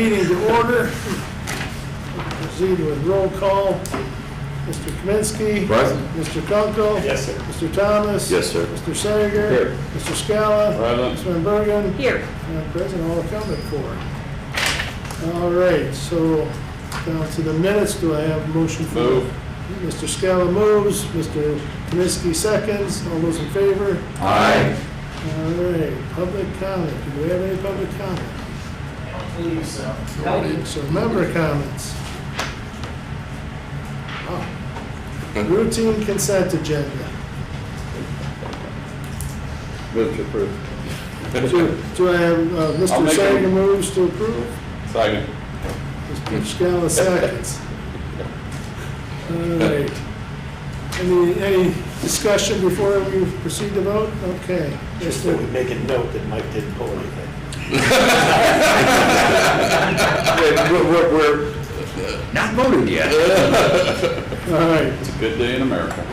meeting to order. Proceed with roll call. Mr. Kaminsky. Present. Mr. Kunkel. Yes, sir. Mr. Thomas. Yes, sir. Mr. Sager. Here. Mr. Scala. Present. Ms. Van Bergen. Here. And present, all accounted for. All right, so down to the minutes. Do I have a motion for? Move. Mr. Scala moves. Mr. Kaminsky seconds. All those in favor? Aye. All right, public comment. Do we have any public comment? I don't believe so. So member comments. Wow. Routine consent agenda. Move to approve. Do I have, I'll Mr. make Sager a- moves to approve? Second. Mr. Scala seconds. All right. Any discussion before we proceed to vote? Okay. Just that we make a note that Mike didn't pull anything. We're not voted yet. All right. It's a good day in America.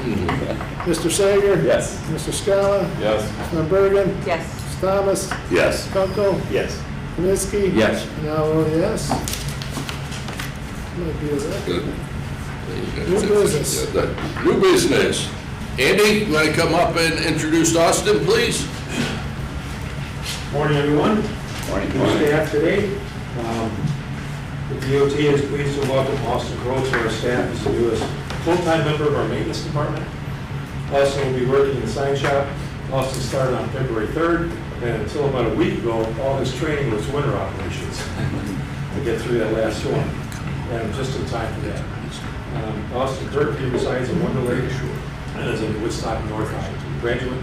Mr. Sager? Yes. Mr. Scala? Yes. Ms. Van Bergen? Yes. Mr. Thomas? Yes. Kunkel? Yes. Kaminsky? Yes. And I'll vote yes. Might be a record. New business. New business. Andy, you want to come up and introduce Austin, please? Morning, everyone. Morning. Good staff today. The DOT is pleased to welcome Austin Crowe to our staff as the newest full-time member of our maintenance department. Austin will be working in the sign shop. Austin started on February 3rd, and until about a week ago, all his training was winter operations to get through that last storm, and just in time for that. Austin currently resides in Wonder Lake and is a Woodstock North graduate.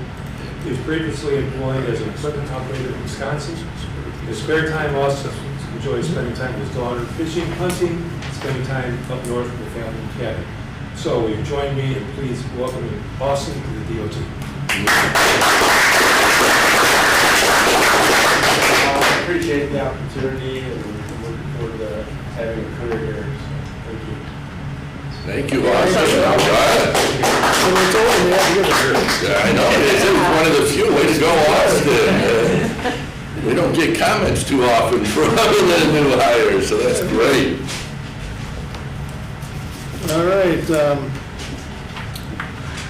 He was previously employed as an equipment operator in Wisconsin. In his spare time, Austin enjoys spending time with his daughter, fishing, hunting, spending time up north with the family cabin. So will you join me in please welcoming Austin to the DOT. I appreciate the opportunity and I'm looking forward to having a career here. So, thank you. Thank you, Austin. All right. Someone told me I had to give it. Yeah, I know, it is one of the few. Way to go, Austin. We don't get comments too often from the new hires, so that's great. All right.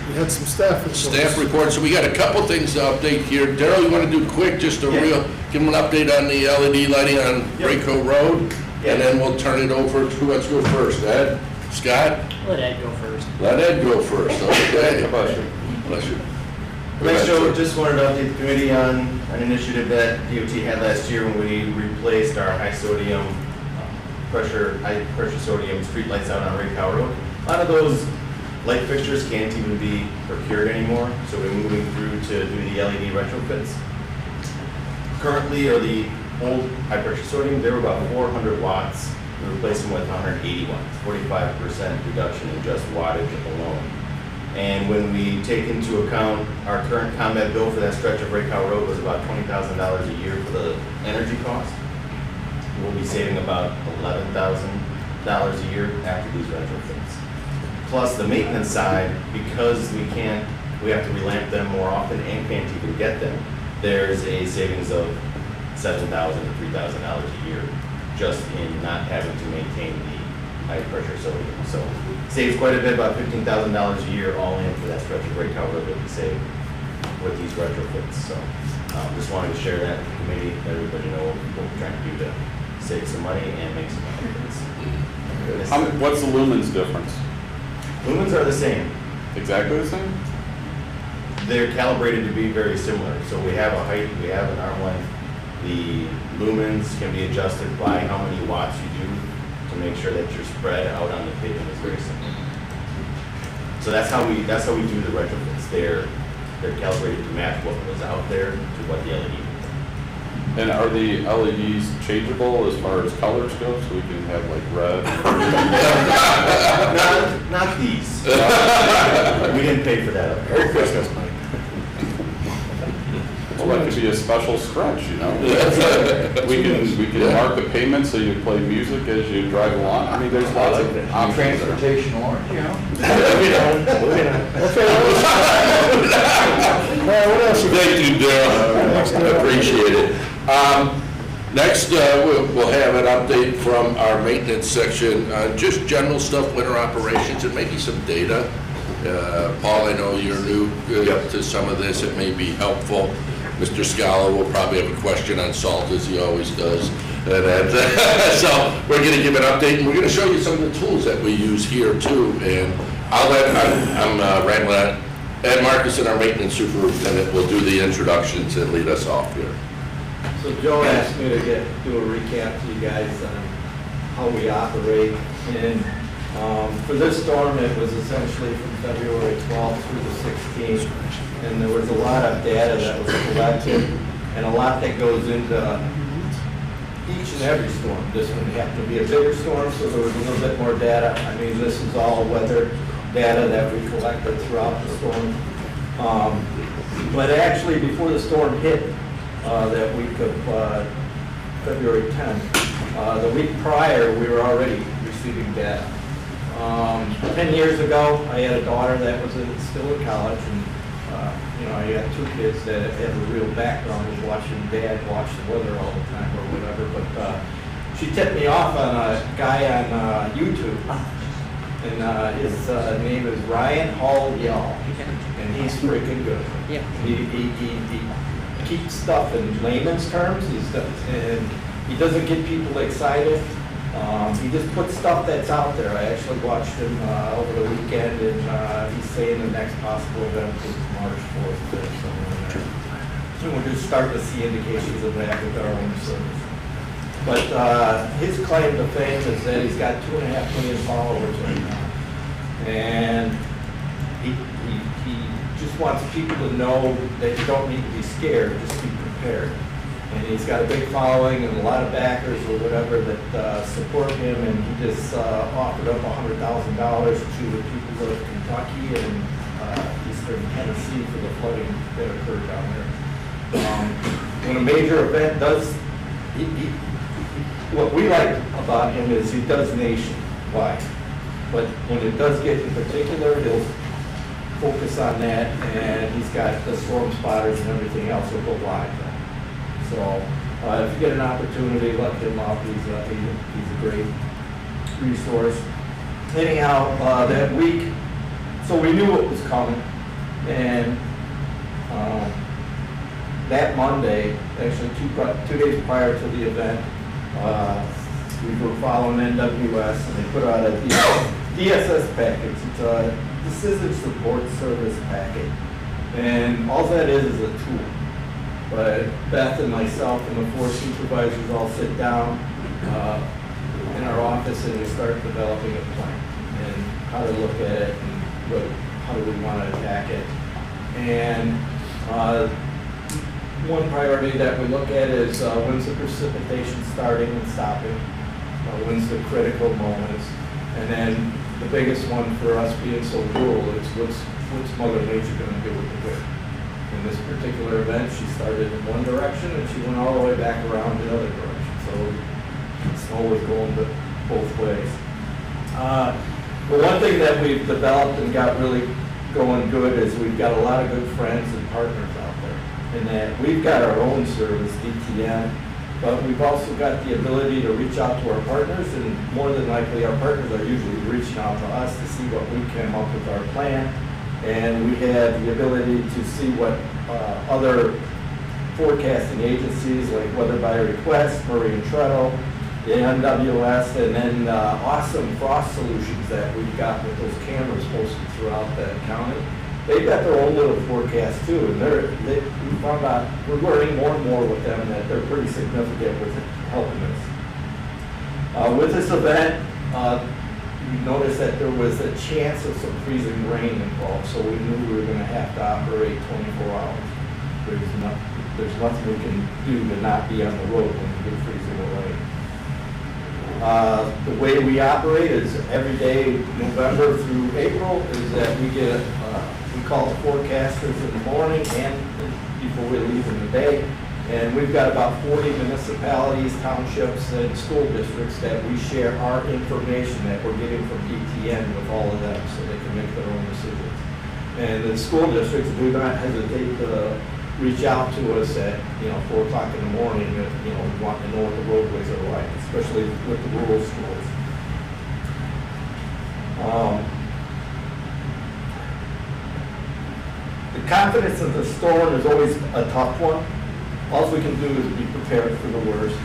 We had some staff reports. Staff report, so we got a couple things to update here. Daryl, you want to do quick, just a real, give them an update on the LED lighting on Rayco Road? And then we'll turn it over to, who wants to go first? Ed? Scott? Let Ed go first. Let Ed go first, okay. Bless you. Bless you. Thanks, Joe. Just wanted to update the committee on an initiative that DOT had last year when we replaced our high pressure sodium street lights out on Rayco Road. A lot of those light fixtures can't even be procured anymore, so we're moving through to do the LED retrofits. Currently, or the old high pressure sodium, they were about 400 watts. We replaced them with 180 watts, 45% reduction in just wattage alone. And when we take into account our current combat bill for that stretch of Rayco Road was about $20,000 a year for the energy cost, we'll be saving about $11,000 a year after these retrofits. Plus the maintenance side, because we have to relamp them more often and can't even get them, there's a savings of $7,000 to $3,000 a year just in not having to maintain the high pressure sodium. So saves quite a bit, about $15,000 a year all in for that stretch of Rayco Road that we save with these retrofits. So just wanted to share that with the committee, let everybody know what we're trying to do to save some money and make some money for this. What's the lumens difference? Lumens are the same. Exactly the same? They're calibrated to be very similar. So we have a height, we have an arm length. The lumens can be adjusted by how many watts you do to make sure that your spread out on the pavement is very similar. So that's how we do the retrofits. They're calibrated to match what was out there to what the LED. And are the LEDs changeable as far as colors go, so we can have like red? Not these. We didn't pay for that. Merry Christmas, Mike. Well, that could be a special stretch, you know? We can mark the pavement so you play music as you drive along. I mean, there's lots of options there. Transportation orange, you know? Okay. What else? Thank you, Daryl. I appreciate it. Next, we'll have an update from our maintenance section, just general stuff, winter operations, and maybe some data. Paul, I know you're new to some of this, it may be helpful. Mr. Scala will probably have a question on salt, as he always does. So we're going to give an update, and we're going to show you some of the tools that we use here too. And I'm rambling on. Ed Marcuson, our maintenance superintendent, will do the introductions and lead us off here. So Joe asked me to do a recap to you guys on how we operate. And for this storm, it was essentially from February 12th through the 16th. And there was a lot of data that was collected and a lot that goes into each and every storm. This one happened to be a bigger storm, so there was a little bit more data. I mean, this is all weather data that we collected throughout the storm. But actually, before the storm hit, that week of February 10th. The week prior, we were already receiving data. 10 years ago, I had a daughter that was still in college, and I had two kids that had a real background with watching Dad watch the weather all the time or whatever. But she tipped me off on a guy on YouTube, and his name is Ryan Hall Y'all, and he's freaking good. Yeah. He keeps stuff in layman's terms, and he doesn't get people excited. He just puts stuff that's out there. I actually watched him over the weekend, and he's saying the next possible event is March 4th or somewhere in there. And we're just starting to see indications of that with our own service. But his claim to fame is that he's got 2.5 million followers right now. And he just wants people to know that you don't need to be scared, just be prepared. And he's got a big following and a lot of backers or whatever that support him, and he just offered up $100,000 to the people of Kentucky and eastern Tennessee for the flooding that occurred down there. When a major event does, what we like about him is he does nationwide, but when it does get in particular, he'll focus on that, and he's got the storm spotters and everything else will go live then. So if you get an opportunity, let him up. He's a great resource. Anyhow, that week, so we knew what was coming, and that Monday, actually 2 days prior to the event, we were following NWS, and they put out a DSS package. It's a Decision Support Service packet, and all that is a tool. But Beth and myself and the 4 supervisors all sit down in our office, and we start developing a plan and how to look at it and how do we want to attack it. And one priority that we look at is when's the precipitation starting and stopping, when's the critical moments, and then the biggest one for us being so rural is what's Mother Nature going to do with the wind. In this particular event, she started in one direction and she went all the way back around the other direction. So it's always going both ways. But one thing that we've developed and got really going good is we've got a lot of good friends and partners out there. And that we've got our own service, DTN, but we've also got the ability to reach out to our partners, and more than likely our partners are usually reaching out to us to see what we came up with our plan. And we have the ability to see what other forecasting agencies like Weather by Request, Murray and Treadle, the NWS, and then awesome frost solutions that we've got with those cameras posted throughout the county. They've got their own little forecast too, and we found out we're learning more and more with them that they're pretty significant with helping us. With this event, we noticed that there was a chance of some freezing rain involved, so we knew we were going to have to operate 24 hours. There's nothing we can do to not be on the road when we get freezing rain. The way we operate is every day, November through April, is that we get, we call the forecasters in the morning and before we leave in the day. And we've got about 40 municipalities, townships, and school districts that we share our information that we're getting from DTN with all of them so they can make their own decisions. And the school districts do not hesitate to reach out to us at, 4 o'clock in the morning if, we want to know what the roadways are like, especially with the rural schools. The confidence of the storm is always a tough one. All we can do is be prepared for the worst.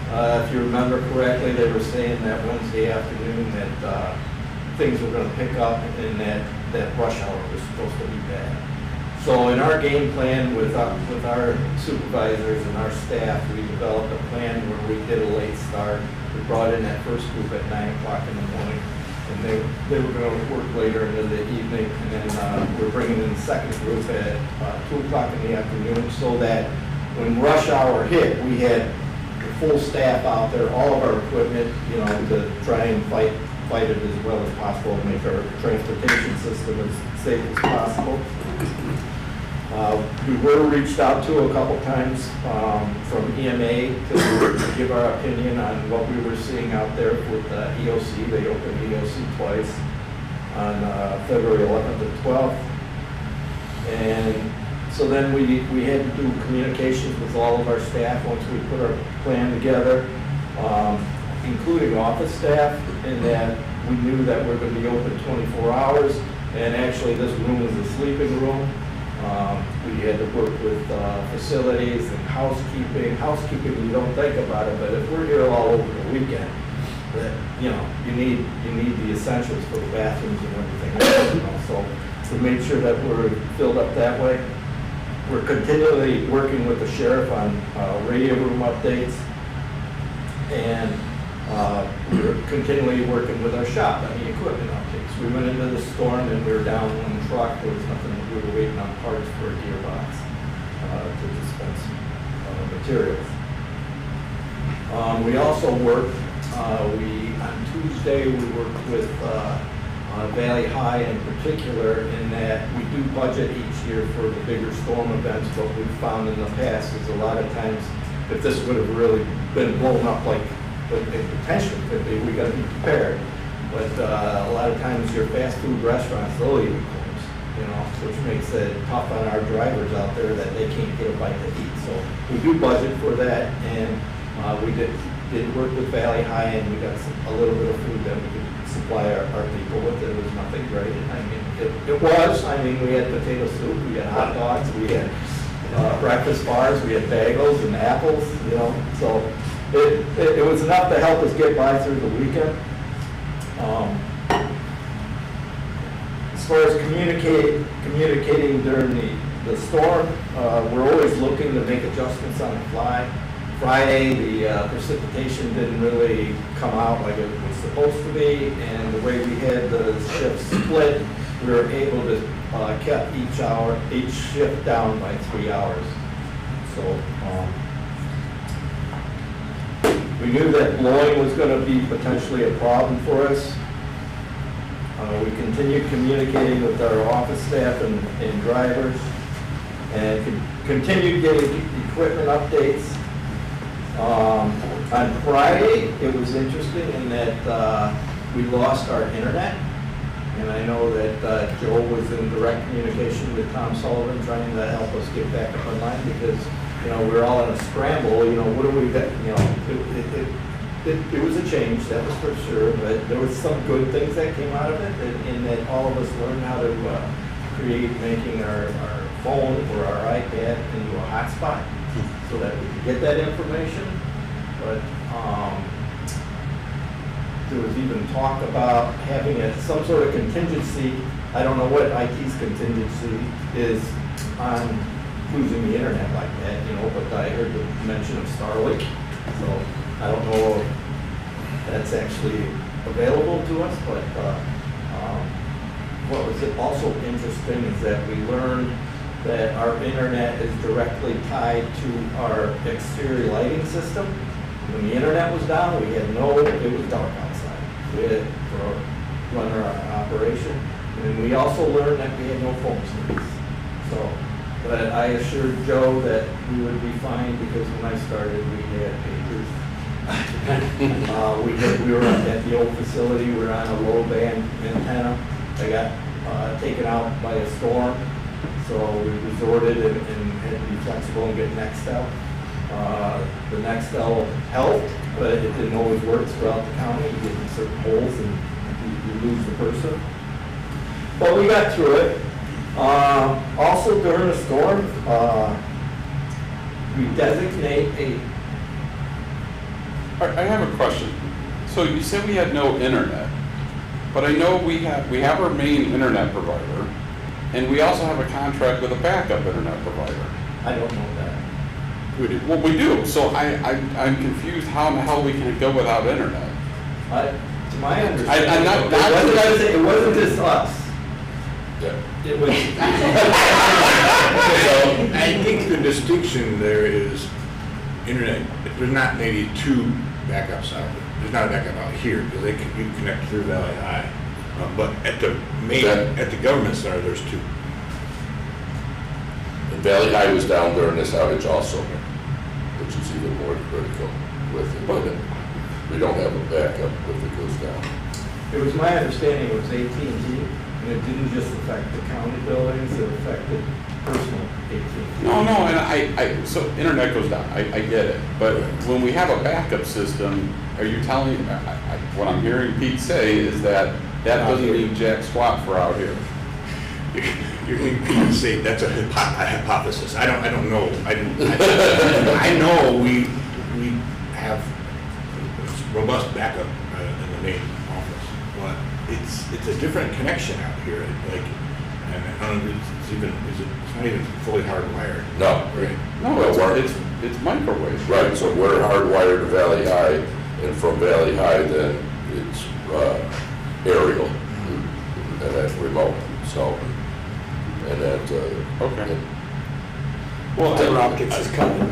If you remember correctly, they were saying that Wednesday afternoon that things were going to pick up and that rush hour was supposed to be bad. So in our game plan with our supervisors and our staff, we developed a plan where we did a late start. We brought in that first group at 9 o'clock in the morning, and they were going to work later into the evening, and then we're bringing in the second group at 2 o'clock in the afternoon, so that when rush hour hit, we had the full staff out there, all of our equipment, to try and fight it as well as possible, and make our transportation system as safe as possible. We were reached out to a couple times from EMA to give our opinion on what we were seeing out there with EOC. They opened EOC twice on February 11th and 12th. And so then we had to do communications with all of our staff once we put our plan together, including office staff, in that we knew that we're going to be open 24 hours. And actually, this room is a sleeping room. We had to work with facilities and housekeeping. Housekeeping, you don't think about it, but if we're here all over the weekend, that you need the essentials for the bathrooms and everything else. So we made sure that we're filled up that way. We're continually working with the sheriff on radio room updates, and we're continually working with our shop on the equipment updates. We went into the storm and we were down one truck. There was nothing. We were waiting on parts for a gearbox to dispense materials. We also worked. On Tuesday we worked with Valley High in particular, in that we do budget each year for the bigger storm events. What we've found in the past is a lot of times, if this would have really been blown up like it potentially could be, we got to be prepared. But a lot of times your fast food restaurants, they'll even close, which makes it tough on our drivers out there that they can't get a bite to eat. So we do budget for that, and we did work with Valley High, and we got a little bit of food that we could supply our people with. It was nothing great. I mean, it was. I mean, we had potato soup, we had hot dogs, we had breakfast bars, we had bagels and apples, so it was enough to help us get by through the weekend. As far as communicating during the storm, we're always looking to make adjustments on the fly. Friday, the precipitation didn't really come out like it was supposed to be, and the way we had the shift split, we were able to keep each shift down by 3 hours. So we knew that blowing was going to be potentially a problem for us. We continued communicating with our office staff and drivers, and continued getting equipment updates. On Friday, it was interesting in that we lost our internet, and I know that Joe was in direct communication with Tom Sullivan trying to help us get back up online, because we're all in a scramble. What do we got? It was a change, that was for sure, but there was some good things that came out of it, in that all of us learned how to create, making our phone or our iPad into a hotspot so that we could get that information. But there was even talk about having some sort of contingency. I don't know what IT's contingency is on losing the internet like that, but I heard the mention of Starlink, so I don't know if that's actually available to us, but what was also interesting is that we learned that our internet is directly tied to our exterior lighting system. When the internet was down, it was dark outside. We had to run our operation. And we also learned that we had no phone service. So, but I assured Joe that we would be fine, because when I started, we had pagers. We were at the old facility. We were on a low band antenna. They got taken out by a storm. So we resorted and had to be flexible and get Nextel. The Nextel helped, but it didn't always work throughout the county. You get in certain holes and you lose the person. But we got through it. Also during the storm, we designate a, I have a question. So you said we had no internet, but I know we have our main internet provider, and we also have a contract with a backup internet provider. I don't know that. We do. Well, we do. So I'm confused how in the hell we can go without internet. To my understanding, I'm not- it wasn't just us. Yeah. It was, So I think the distinction there is internet, there's not maybe two backups out there. There's not a backup out here because you can connect through Valley High. But at the main, Okay. at the government center, there's two. And Valley High was down during this outage also, which is even more critical with it. But we don't have a backup if it goes down. it was my understanding it was AT&T, and it didn't just affect the county buildings, it affected personal AT&T. No, and so internet goes down, I get it, but when we have a backup system, are you telling, what I'm hearing Pete say is that doesn't mean jack squat for out here. You can say that's a hypothesis. I don't know. I know we have robust backup in the main office, but it's a different connection out here. Like, and I don't know, it's not even fully hardwired. No. Right. No, it's microwave. Right, so we're hardwired to Valley High, and from Valley High, then it's aerial, and that's remote, so, and that, Okay. Fiber Well, optics is coming.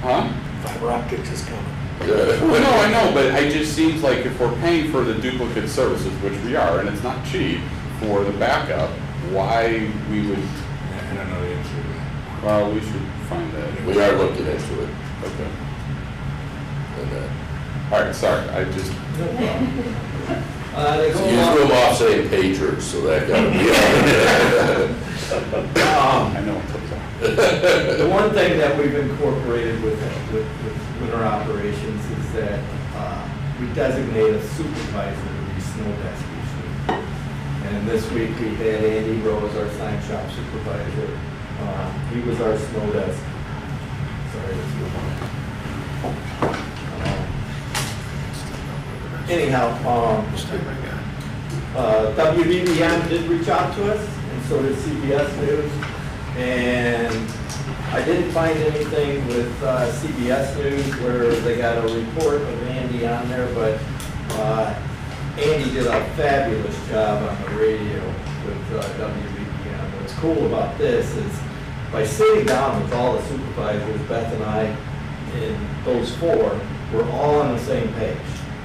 huh? Fiber optics is coming. yeah. Well, no, I know, but it just seems like if we're paying for the duplicate services, which we are, and it's not cheap for the backup, why we would, I don't know the answer to that. well, we should find that. We are looking into it, Okay. and All right, sorry, I just, They you go threw along- them off saying pagers, so that got to be on. I know what comes out. The one thing that we've incorporated with our operations is that we designate a supervisor to be snow desk each week. And this week we had Andy Rose, our sign shop supervisor. He was our snow desk. Sorry, this was anyhow, WBBM did reach out to us, and so did CBS News. And I didn't find anything with CBS News where they got a report of Andy on there, but Andy did a fabulous job on the radio with WBBM. What's cool about this is by sitting down with all the supervisors, Beth and I, and those four, we're all on the same page.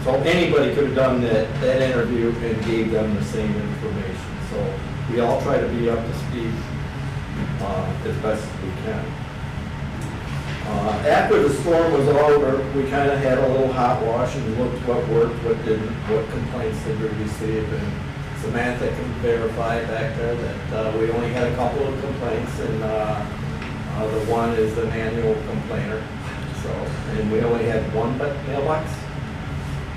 So anybody could have done that interview and gave them the same information. So we all try to be up to speed as best as we can. After the storm was over, we kind of had a little hot wash and looked what worked, what didn't, what complaints did we receive. And Samantha can verify back there that we only had a couple of complaints, and the one is the manual complainer. So, and we only had one mailbox.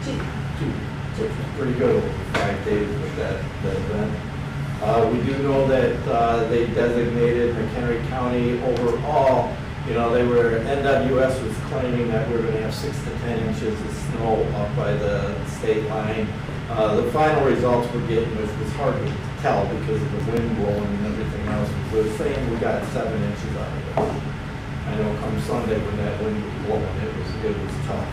Two, which was pretty good over 5 days with that event. We do know that they designated McHenry County overall, you know, NWS was claiming that we're gonna have 6 to 10 inches of snow up by the state line. The final results we're getting was hard to tell because of the wind blowing and everything else. We're saying we got 7 inches out of it. I know come Sunday when that wind was blowing, it was tough.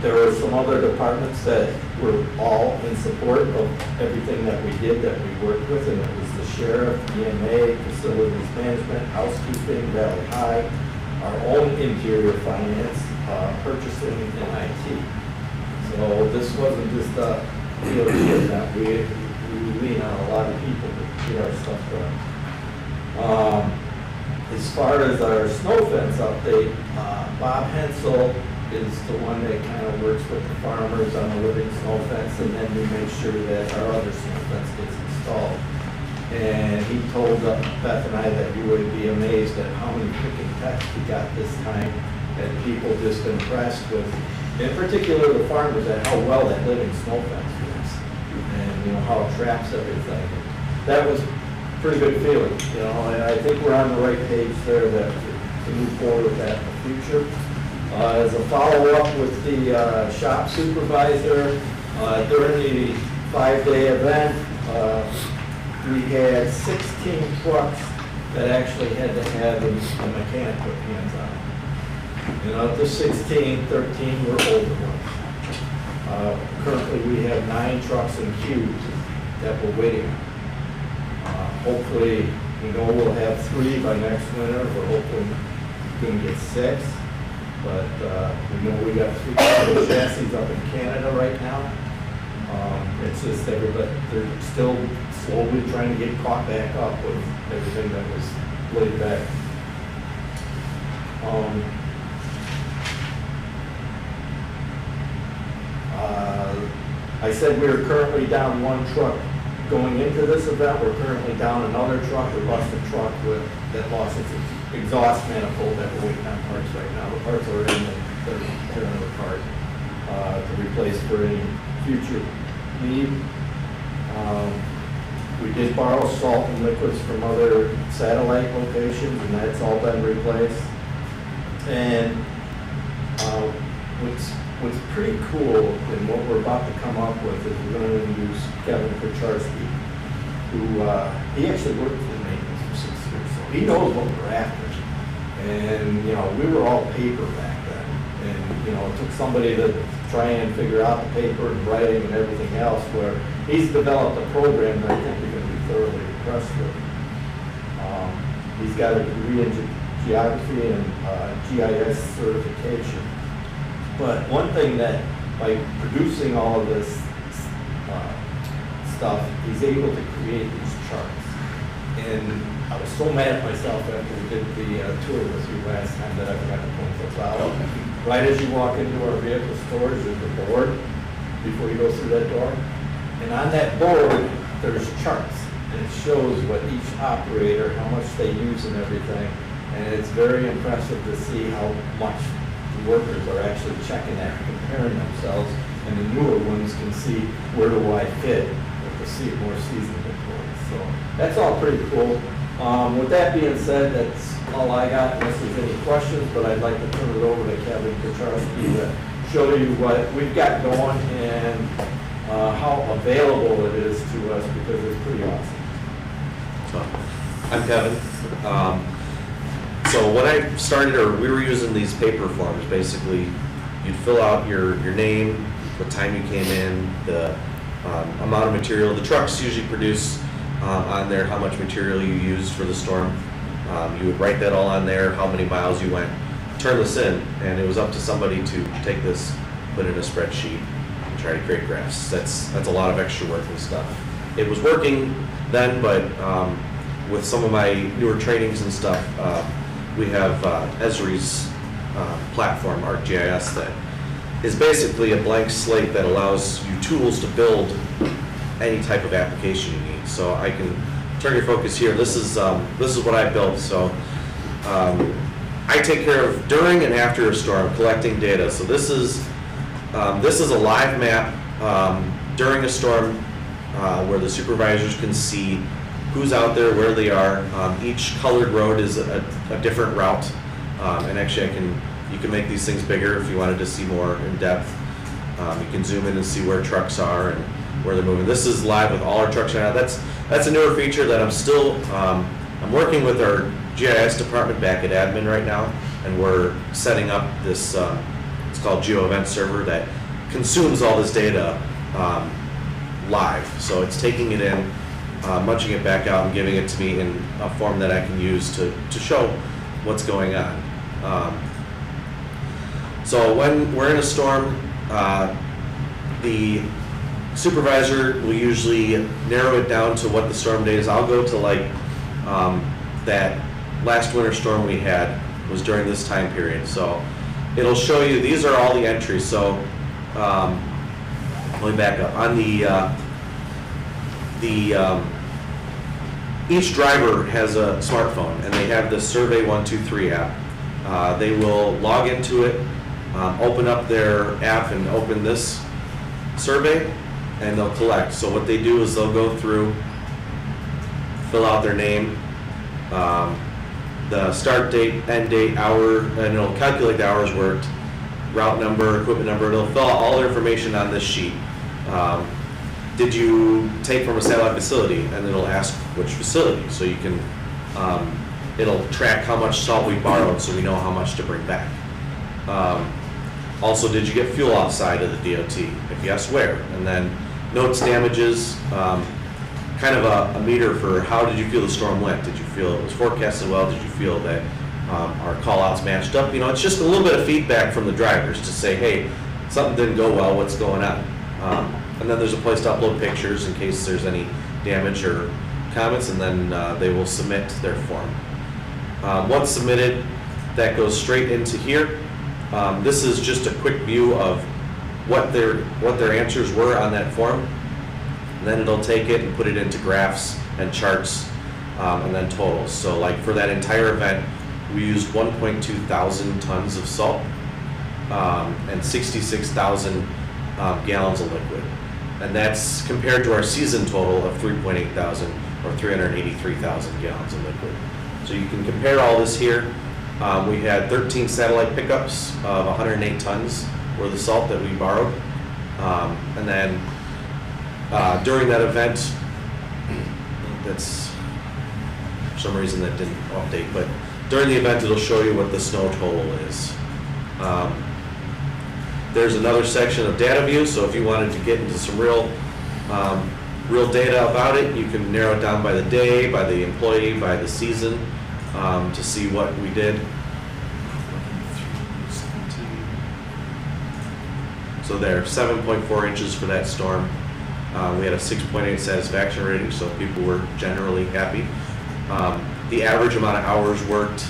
There were some other departments that were all in support of everything that we did, that we worked with, and it was the sheriff, EMA, facilities management, housekeeping, Valley High, our own interior finance, purchasing, and IT. So this wasn't just a DOT event, we lean on a lot of people to get our stuff done. As far as our snow fence update, Bob Hensel is the one that kind of works with the farmers on the living snow fence, and then we make sure that our other snow fence gets installed. And he told Beth and I that you would be amazed at how many picking texts he got this time, and people just impressed with, in particular the farmers, at how well that living snow fence works, and you know how it traps everything. That was pretty good feeling, you know, and I think we're on the right page there to move forward with that in the future. As a follow-up with the shop supervisor, during the 5-day event, we had 16 trucks that actually had to have a mechanic put hands on. And of the 16, 13 were older ones. Currently, we have 9 trucks in queues that we're waiting on. Hopefully, we know we'll have 3 by next winter. We're hoping we're going to get 6. But we know we got 3 chassis up in Canada right now. It's just everybody, they're still slowly trying to get caught back up with everything that was laid back. I said we were currently down 1 truck going into this event. We're currently down another truck, a rusted truck that lost its exhaust manifold that we're waiting on parts right now. The parts are in, they're tearing it apart to replace for any future need. We did borrow salt and liquids from other satellite locations, and that's all been replaced. And what's pretty cool and what we're about to come up with is we're going to use Kevin Kucharski, who he actually worked for maintenance for 6 years, so he knows what we're after. And you know, we were all paper back then, and you know, it took somebody to try and figure out the paper and writing and everything else, where he's developed a program that I think you're going to be thoroughly impressed with. He's got a degree in geography and GIS certification. But one thing that, by producing all of this stuff, he's able to create these charts. And I was so mad at myself after we did the tour with you last time that I forgot to point those out. Right as you walk into our vehicle storage, there's a board before you go through that door. And on that board, there's charts. And it shows what each operator, how much they use and everything. And it's very impressive to see how much the workers are actually checking that, comparing themselves. And the newer ones can see where do I fit with the more seasoned employees. So that's all pretty cool. With that being said, that's all I got, unless there's any questions, but I'd like to turn it over to Kevin Kucharski to show you what we've got going and how available it is to us, because it's pretty awesome. I'm Kevin. So when I started, or we were using these paper forms, basically, you'd fill out your name, what time you came in, the amount of material. The trucks usually produce on there how much material you used for the storm. You would write that all on there, how many miles you went, turn this in, and it was up to somebody to take this, put it in a spreadsheet, and try to create graphs. That's a lot of extra work and stuff. It was working then, but with some of my newer trainings and stuff, we have Esri's platform, ArcGIS, that is basically a blank slate that allows you tools to build any type of application you need. So I can turn your focus here. This is what I built. So I take care of during and after a storm, collecting data. So this is a live map during a storm where the supervisors can see who's out there, where they are. Each colored road is a different route, and actually you can make these things bigger if you wanted to see more in depth. You can zoom in and see where trucks are and where they're moving. This is live with all our trucks right now. That's a newer feature that I'm still I'm working with our GIS department back at admin right now, and we're setting up this it's called Geo Event Server that consumes all this data live. So it's taking it in, munching it back out, and giving it to me in a form that I can use to show what's going on. So when we're in a storm, the supervisor will usually narrow it down to what the storm day is. I'll go to like that last winter storm we had was during this time period. So it'll show you, these are all the entries. So let me back up. On the each driver has a smartphone, and they have the Survey 123 app. They will log into it, open up their app and open this survey, and they'll collect. So what they do is they'll go through, fill out their name, the start date, end date, hour, and it'll calculate the hours worked, route number, equipment number. It'll fill out all their information on this sheet. Did you take from a satellite facility? And it'll ask which facility. So you can, it'll track how much salt we borrowed so we know how much to bring back. Also, did you get fuel outside of the DOT? If yes, where? And then notes, damages, kind of a meter for how did you feel the storm went? Did you feel it was forecasted well? Did you feel that our call-outs matched up? You know, it's just a little bit of feedback from the drivers to say, hey, something didn't go well, what's going on? And then there's a place to upload pictures in case there's any damage or comments, and then they will submit their form. Once submitted, that goes straight into here. This is just a quick view of what their answers were on that form. And then it'll take it and put it into graphs and charts, and then totals. So like for that entire event, we used 1.2 thousand tons of salt and 66,000 gallons of liquid. And that's compared to our season total of 3.8 thousand or 383,000 gallons of liquid. So you can compare all this here. We had 13 satellite pickups of 108 tons worth of salt that we borrowed. And then during that event, that's for some reason that didn't update, but during the event it'll show you what the snow total is. There's another section of data view, so if you wanted to get into some real data about it, you can narrow it down by the day, by the employee, by the season, to see what we did. So there, 7.4 inches for that storm. We had a 6.8 satisfaction rating, so people were generally happy. The average amount of hours worked.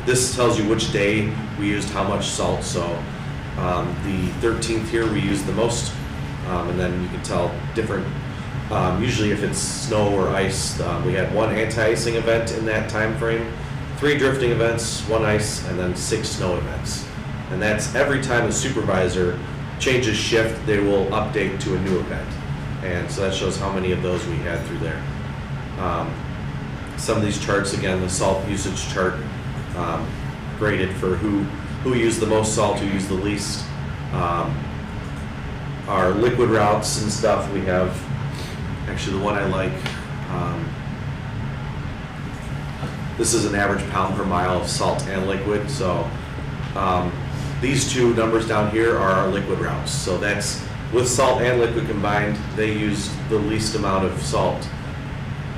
This tells you which day we used how much salt. So the 13th here we used the most, and then you can tell different. Usually if it's snow or ice, we had one anti-icing event in that time frame, 3 drifting events, 1 ice, and then 6 snow events. And that's every time the supervisor changes shift, they will update to a new event. And so that shows how many of those we had through there. Some of these charts, again, the salt usage chart, graded for who used the most salt, who used the least. Our liquid routes and stuff, we have, actually the one I like, this is an average pound per mile of salt and liquid. So these two numbers down here are our liquid routes. So that's with salt and liquid combined, they used the least amount of salt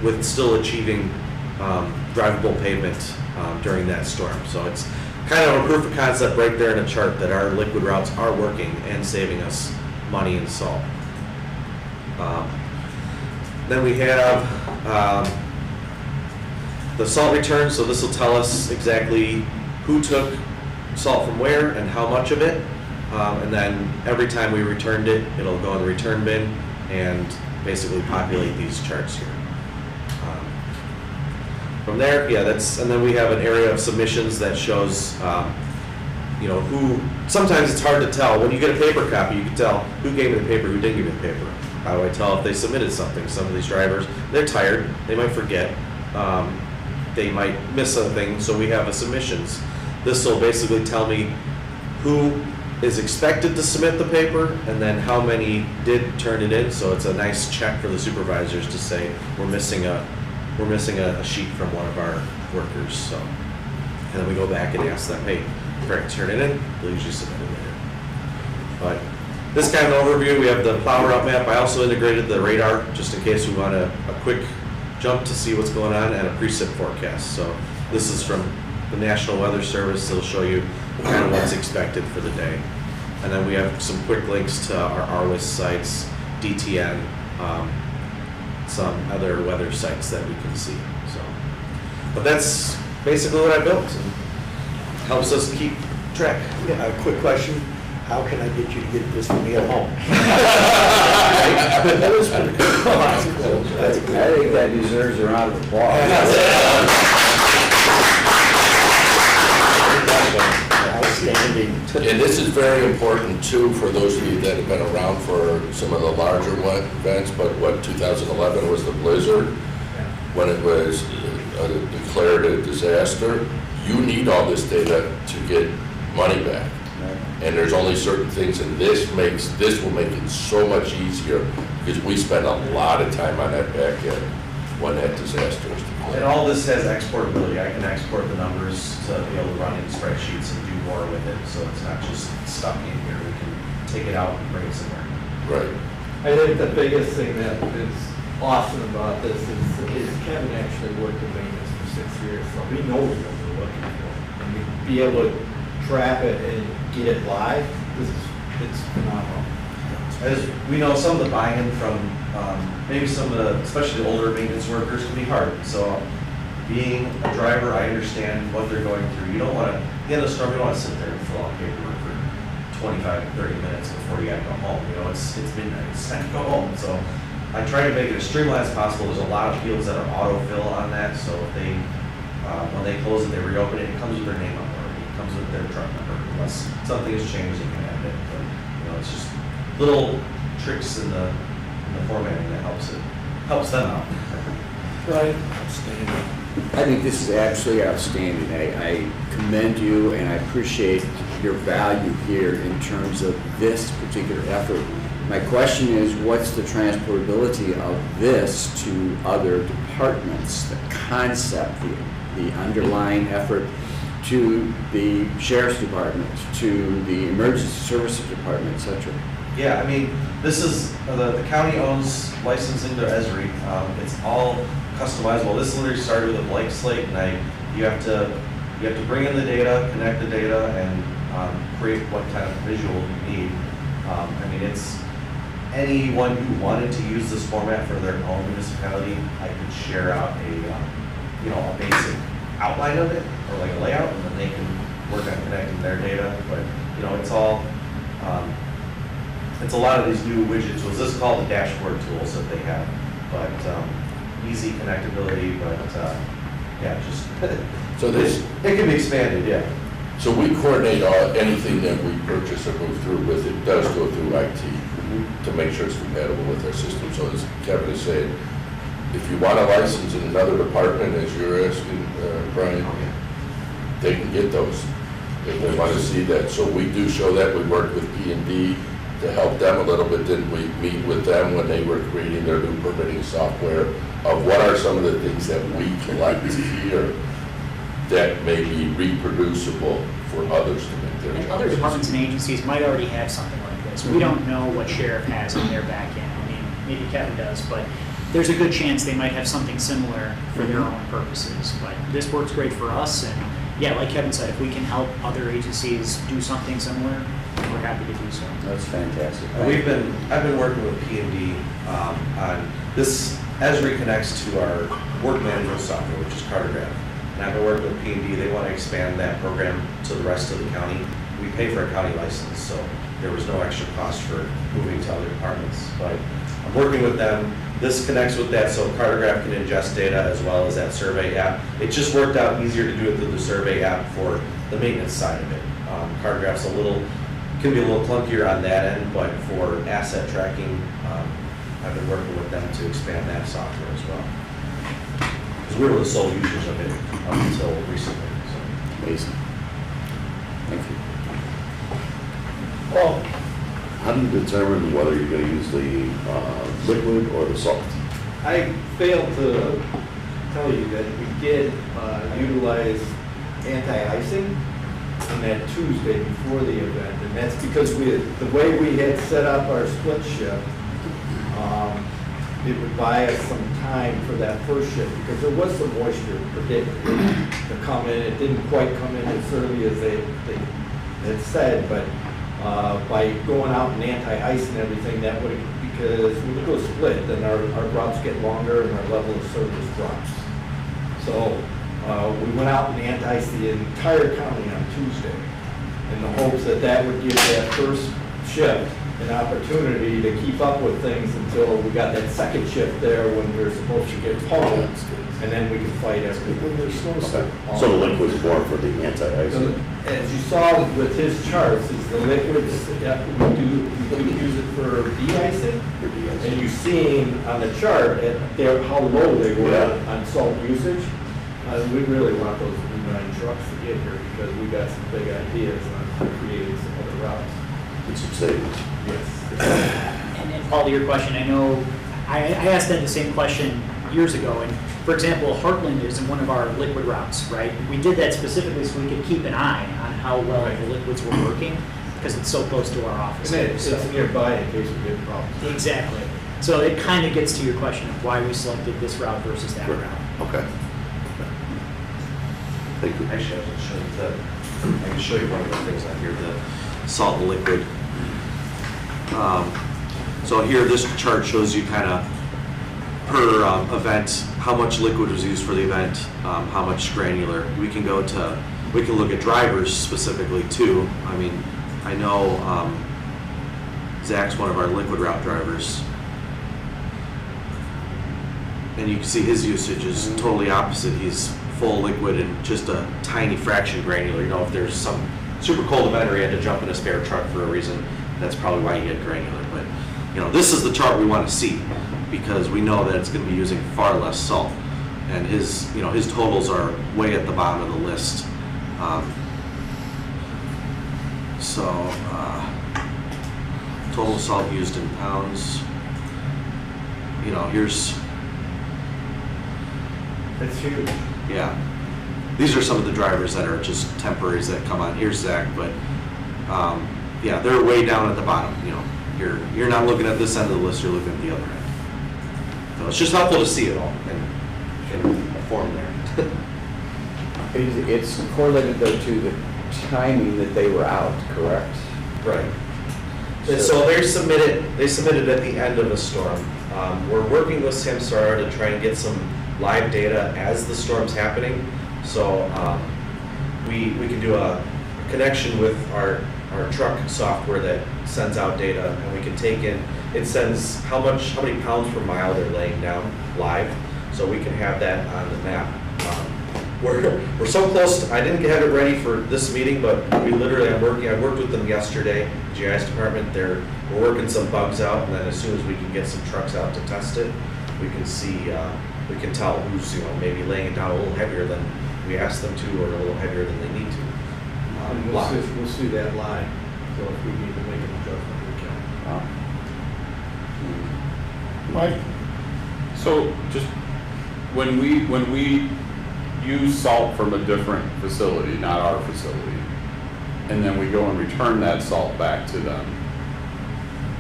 with still achieving drivable pavement during that storm. So it's kind of a proof of concept right there in a chart that our liquid routes are working and saving us money and salt. Then we have the salt return. So this will tell us exactly who took salt from where and how much of it. And then every time we returned it, it'll go in the return bin and basically populate these charts here. From there, yeah, and then we have an area of submissions that shows, who, sometimes it's hard to tell. When you get a paper copy, you can tell who gave me the paper, who didn't give me the paper. How do I tell if they submitted something? Some of these drivers, they're tired, they might forget, they might miss something, so we have a submissions. This will basically tell me who is expected to submit the paper and then how many did turn it in. So it's a nice check for the supervisors to say we're missing a sheet from one of our workers. So, and then we go back and ask them, hey, correct, turn it in. They'll usually submit it later. But this kind of overview, we have the plow route map. I also integrated the radar just in case we want a quick jump to see what's going on and a precip forecast. So this is from the National Weather Service. It'll show you kind of what's expected for the day. And then we have some quick links to our RWIS sites, DTN, some other weather sites that we can see. So, but that's basically what I built and helps us keep track. Yeah, a quick question. How can I get you to get this for me at home? That was pretty cool. I think that deserves a round of applause. Outstanding. And this is very important too for those of you that have been around for some of the larger events, but 2011 was the blizzard, when it was declared a disaster. You need all this data to get money back. And there's only certain things, and this will make it so much easier, because we spend a lot of time on that back end when that disaster is And declared. all this has exportability. I can export the numbers to be able to run in spreadsheets and do more with it, so it's not just stuck in here. We can take it out and bring it somewhere. Right. I think the biggest thing that is awesome about this is Kevin actually worked in maintenance for 6 years, so we know what we're looking for. And to be able to trap it and get it live, it's phenomenal. As we know, some of the buy-in from maybe some of the, especially the older maintenance workers, can be hard. So being a driver, I understand what they're going through. You don't want to, at the end of the storm, you don't want to sit there and fill out paperwork for 25 to 30 minutes before you got to go home. You know, it's midnight, it's time to go home. So I try to make it as streamlined as possible. There's a lot of fields that are autofill on that, so if they, when they close it, they reopen it, it comes with their name on it, it comes with their truck number, unless something has changed, you can add it. But, you know, it's just little tricks in the formatting that helps them out. Right. I think this is absolutely outstanding. I commend you and I appreciate your value here in terms of this particular effort. My question is, what's the transportability of this to other departments? The concept, the underlying effort to the sheriff's department, to the emergency services department, et cetera. Yeah, I mean, this is, the county owns licensing to Esri. It's all customizable. This literally started with a blank slate, and you have to bring in the data, connect the data, and create what kind of visual you need. I mean, it's anyone who wanted to use this format for their own municipality, I could share out a basic outline of it, or like a layout, and then they can work on connecting their data. But it's all, it's a lot of these new widgets. Was this called the dashboard tools that they have? But easy connectability, but just So this, it can be expanded, yeah. so we coordinate anything that we purchase or move through with, it does go through IT to make sure it's compatible with our system. So as Kevin is saying, if you want a license in another department, as you're asking, Brian, they can get those if they want to see that. So we do show that. We work with P&D to help them a little bit. Then we meet with them when they were creating their new permitting software of what are some of the things that we collect here that may be reproducible for others to make their. And other departments and agencies might already have something like this. We don't know what sheriff has in their back end. I mean, maybe Kevin does, but there's a good chance they might have something similar for their own purposes. But this works great for us, and yeah, like Kevin said, if we can help other agencies do something similar, we're happy to do so. That's fantastic. I've been working with P&D on this. Esri connects to our work management software, which is Cartograph. And I've been working with P&D. They want to expand that program to the rest of the county. We pay for a county license, so there was no extra cost for moving to other departments. But I'm working with them. This connects with that, so Cartograph can ingest data as well as that survey app. It just worked out easier to do it through the survey app for the maintenance side of it. Cartograph's can be a little clunkier on that end, but for asset tracking, I've been working with them to expand that software as well. Because we were the sole users of it up until recently. So. Amazing. Thank you. Well, How do you determine whether you're going to use the liquid or the salt? I failed to tell you that we did utilize anti-icing on that Tuesday before the event, and that's because the way we had set up our split shift, it would buy us some time for that first shift, because there was some moisture predicted to come in. It didn't quite come in as early as they had said, but by going out and anti-ice and everything, that would, because when we go split, then our routes get longer and our level of service drops. So we went out and anti-iced the entire county on Tuesday in the hopes that that would give that first shift an opportunity to keep up with things until we got that second shift there when we were supposed to get pulled, and then we could fight everything. So the liquid's more for the anti-icing? As you saw with his charts, is the liquids, we do use it for de-icing. For de-icing. And you've seen on the chart how low they were Yeah. on salt usage. We really want those new 9 trucks to get here because we got some big ideas on creating some other routes. It's some savings. Yes. And Paul, to your question, I know, I asked them the same question years ago, and for example, Heartland is in one of our liquid routes, right? We did that specifically so we could keep an eye on how well the liquids were working, because it's so close to our office. And it's nearby in case we get problems. Exactly. So it kind of gets to your question of why we selected this route versus that route. Okay. Thank you. Actually, I can show you one of the things on here, the salt and liquid. So here, this chart shows you kind of per event, how much liquid was used for the event, how much granular. We can look at drivers specifically too. I mean, I know Zach's one of our liquid route drivers. And you can see his usage is totally opposite. He's full liquid and just a tiny fraction granular. You know, if there's some super cold event or he had to jump in a spare truck for a reason, that's probably why he had granular. But, you know, this is the chart we want to see because we know that it's going to be using far less salt. And his totals are way at the bottom of the list. Total salt used in pounds. You know, here's... That's huge. Yeah. These are some of the drivers that are just temporaries that come on. Here's Zach, but yeah, they're way down at the bottom. You know, you're not looking at this end of the list, you're looking at the other end. So it's just helpful to see it all in form there. It's correlated though to the timing that they were out, correct? Right. So they submitted at the end of a storm. We're working with Samsara to try and get some live data as the storm's happening. So we can do a connection with our truck software that sends out data, and we can take in, it sends how many pounds per mile they're laying down live, so we can have that on the map. We're so close, I didn't have it ready for this meeting, but we literally, I worked with them yesterday, GIS department, we're working some bugs out, and then as soon as we can get some trucks out to test it, we can see, we can tell who's, maybe laying it down a little heavier than we asked them to, or a little heavier than they need to. And we'll see that line, so if we need to make an adjustment, we can. Mike? So just when we use salt from a different facility, not our facility, and then we go and return that salt back to them,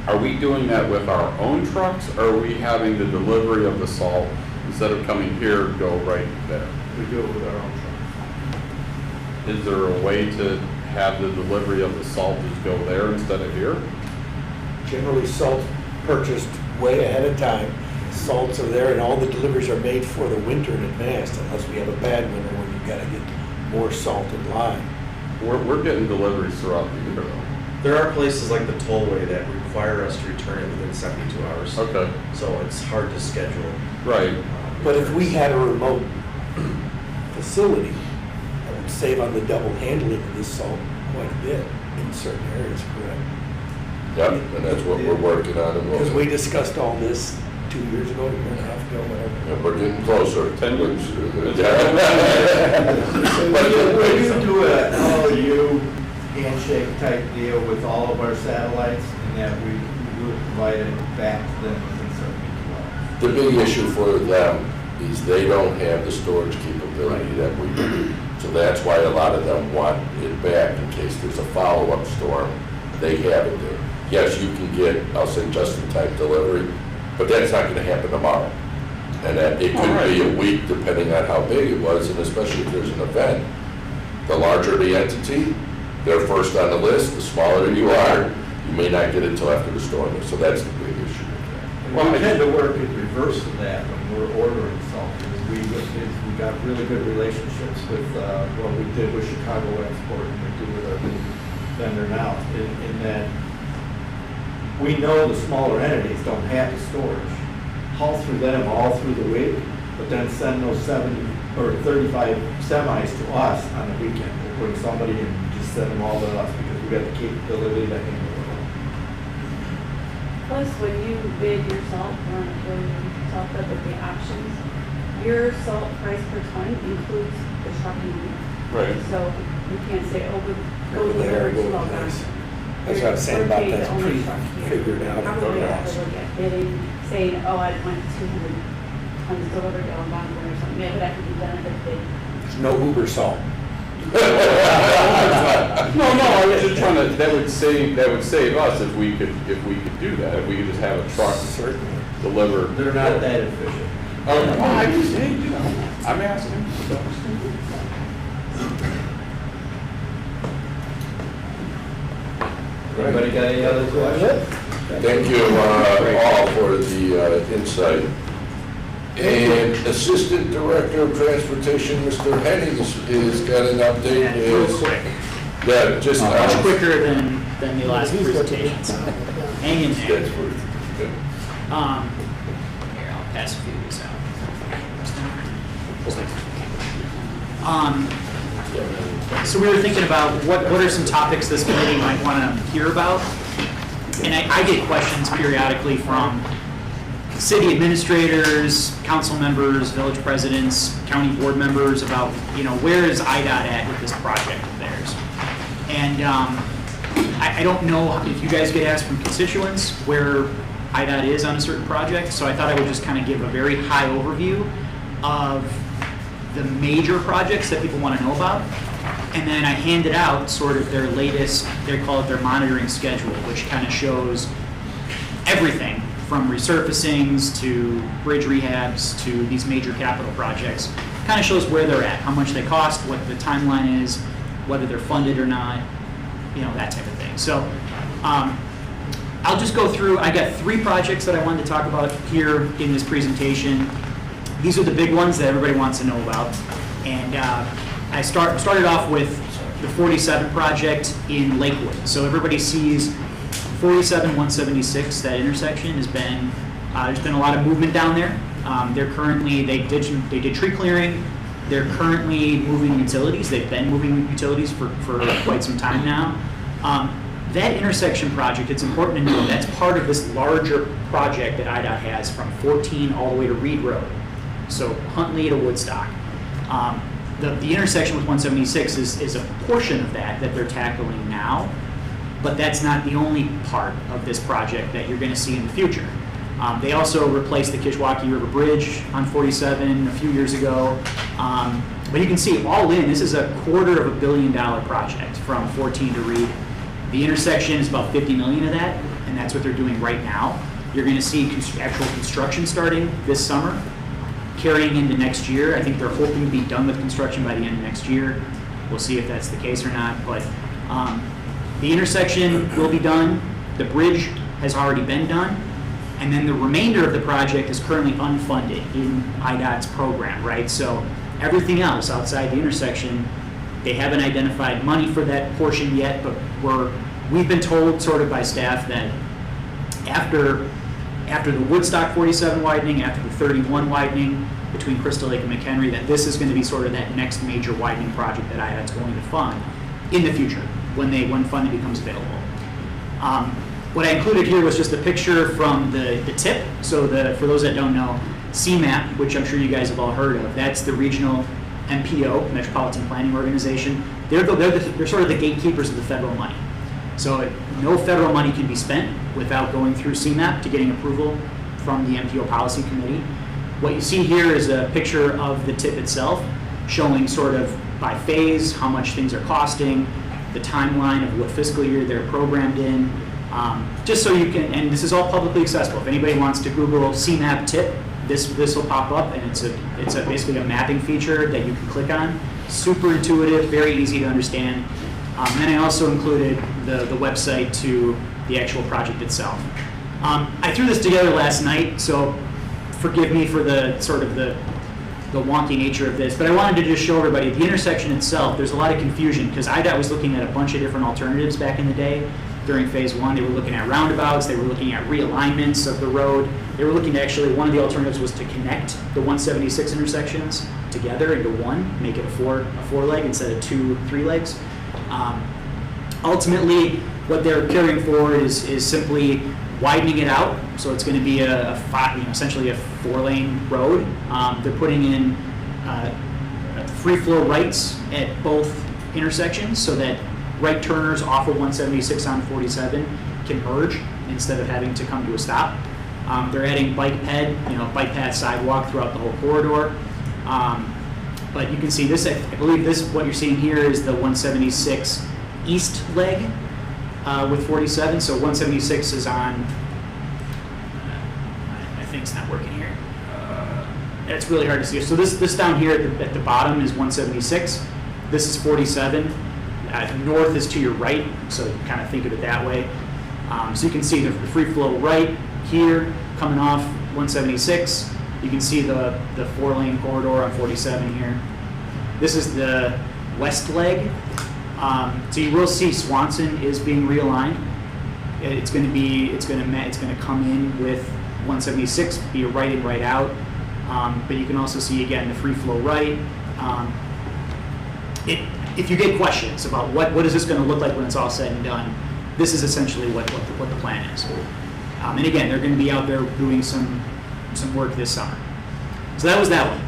are we doing that with our own trucks, or are we having the delivery of the salt, instead of coming here, go right there? We do it with our own trucks. Is there a way to have the delivery of the salt just go there instead of here? Generally, salt purchased way ahead of time. Salts are there and all the deliveries are made for the winter in advance, unless we have a bad winter when you've got to get more salt in line. We're getting deliveries throughout the year though. There are places like the tollway that require us to return it within 72 hours. Okay. So it's hard to schedule. Right. But if we had a remote facility, I would save on the double handling of this salt quite a bit in certain areas, correct? Yep, and that's what we're working on. Because we discussed all this 2 years ago, a year and a half ago, whatever. And we're getting closer. 10 years. We do a LOU handshake type deal with all of our satellites, and that we will provide it back to them within 72 hours. The big issue for them is they don't have the storage capability that we do. So that's why a lot of them want it back in case there's a follow-up storm. They have it there. Yes, you can get, I'll say, just-in-time delivery, but that's not going to happen tomorrow. And that it could be a week depending on how big it was, and especially if there's an event. The larger the entity, they're first on the list. The smaller you are, you may not get it until after the storm. So that's the big issue. Well, we tend to work in reverse of that when we're ordering salt. We got really good relationships with what we did with Chicago Export and we do with our new vendor now. In that we know the smaller entities don't have the storage. Haul through them all through the week, but then send those 70 or 35 semis to us on the weekend. We'll bring somebody and just send them all to us because we got the capability to handle it all. Plus, when you bid your salt, when you talked about the options, your salt price per ton includes the trucking. Right. So you can't say, oh, we go Over there, deliver go to all place. guys. That's what I'm saying about that's pre-figured out. Probably have to look at bidding, saying, oh, I want 200 tons delivered down Bonneville or something. Yeah, but that could be done at the bid. There's no Uber salt. No, I was just trying to, that would save us if we could do that, if we could just have a truck Certainly. deliver. They're not that efficient. Oh, no, I just, hey, you know, I'm asking. Anybody got any other questions? Thank you all for the insight. And Assistant Director of Transportation, Mr. Henning, is got an update. And real quick, Yeah, just. much quicker than the last presentation, so hang in there. That's good. Here, I'll pass a few of these out. So we were thinking about what are some topics this committee might want to hear about? And I get questions periodically from city administrators, council members, village presidents, county board members about, where is IDOT at with this project of theirs? And I don't know if you guys get asked from constituents where IDOT is on a certain project, so I thought I would just kind of give a very high overview of the major projects that people want to know about. And then I handed out sort of their latest, they call it their monitoring schedule, which kind of shows everything from resurfacings to bridge rehabs to these major capital projects. Kind of shows where they're at, how much they cost, what the timeline is, whether they're funded or not, that type of thing. So I'll just go through, I got 3 projects that I wanted to talk about here in this presentation. These are the big ones that everybody wants to know about. And I started off with the 47 project in Lakewood. So everybody sees 47, 176, that intersection has been, there's been a lot of movement down there. They're currently, they did tree clearing. They're currently moving utilities. They've been moving utilities for quite some time now. That intersection project, it's important to know, that's part of this larger project that IDOT has from 14 all the way to Reed Road. So Huntley to Woodstock. The intersection with 176 is a portion of that they're tackling now, but that's not the only part of this project that you're going to see in the future. They also replaced the Kishwaukee River Bridge on 47 a few years ago. But you can see all in, this is a $250 million project from 14 to Reed. The intersection is about 50 million of that, and that's what they're doing right now. You're going to see actual construction starting this summer, carrying into next year. I think they're hoping to be done with construction by the end of next year. We'll see if that's the case or not, but the intersection will be done. The bridge has already been done. And then the remainder of the project is currently unfunded in IDOT's program, right? So everything else outside the intersection, they haven't identified money for that portion yet, but we've been told sort of by staff that after the Woodstock 47 widening, after the 31 widening between Crystal Lake and McHenry, that this is going to be sort of that next major widening project that IDOT's going to fund in the future when funding becomes available. What I included here was just a picture from the TIP. So for those that don't know, CMAP, which I'm sure you guys have all heard of, that's the regional MPO, Metropolitan Planning Organization. They're sort of the gatekeepers of the federal money. So no federal money can be spent without going through CMAP to getting approval from the MPO Policy Committee. What you see here is a picture of the TIP itself, showing sort of by phase how much things are costing, the timeline of what fiscal year they're programmed in, just so you can, and this is all publicly accessible. If anybody wants to Google CMAP TIP, this will pop up, and it's basically a mapping feature that you can click on. Super intuitive, very easy to understand. And I also included the website to the actual project itself. I threw this together last night, so forgive me for the sort of the wonky nature of this, but I wanted to just show everybody the intersection itself. There's a lot of confusion because IDOT was looking at a bunch of different alternatives back in the day. during phase one. They were looking at roundabouts, they were looking at realignments of the road. They were looking to actually, one of the alternatives was to connect the 176 intersections together into one, make it a four leg instead of 2-3 legs. Ultimately, what they're carrying forward is simply widening it out. So it's going to be essentially a 4-lane road. They're putting in free flow rights at both intersections so that right turners off of 176 on 47 can merge instead of having to come to a stop. They're adding bike path sidewalk throughout the whole corridor. But you can see this, I believe what you're seeing here is the 176 east leg with 47. So 176 is on, I think it's not working here. It's really hard to see. So this down here at the bottom is 176. This is 47. North is to your right, so you kind of think of it that way. So you can see the free flow right here coming off 176. You can see the 4-lane corridor on 47 here. This is the west leg. So you will see Swanson is being realigned. It's going to come in with 176, be a right in, right out. But you can also see again the free flow right. If you get questions about what is this going to look like when it's all said and done, this is essentially what the plan is. And again, they're going to be out there doing some work this summer. So that was that one.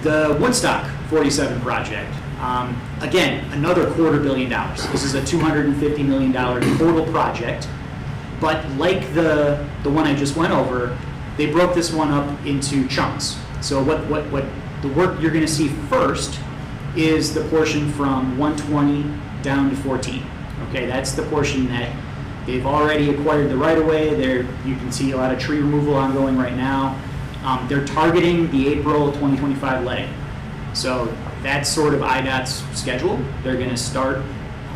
The Woodstock 47 project. Again, another $250 million. This is a $250 million total project. But like the one I just went over, they broke this one up into chunks. So what the work you're going to see first is the portion from 120 down to 14. Okay, that's the portion that they've already acquired the right-of-way. You can see a lot of tree removal ongoing right now. They're targeting the April 2025 letting. So that's sort of IDOT's schedule. They're going to start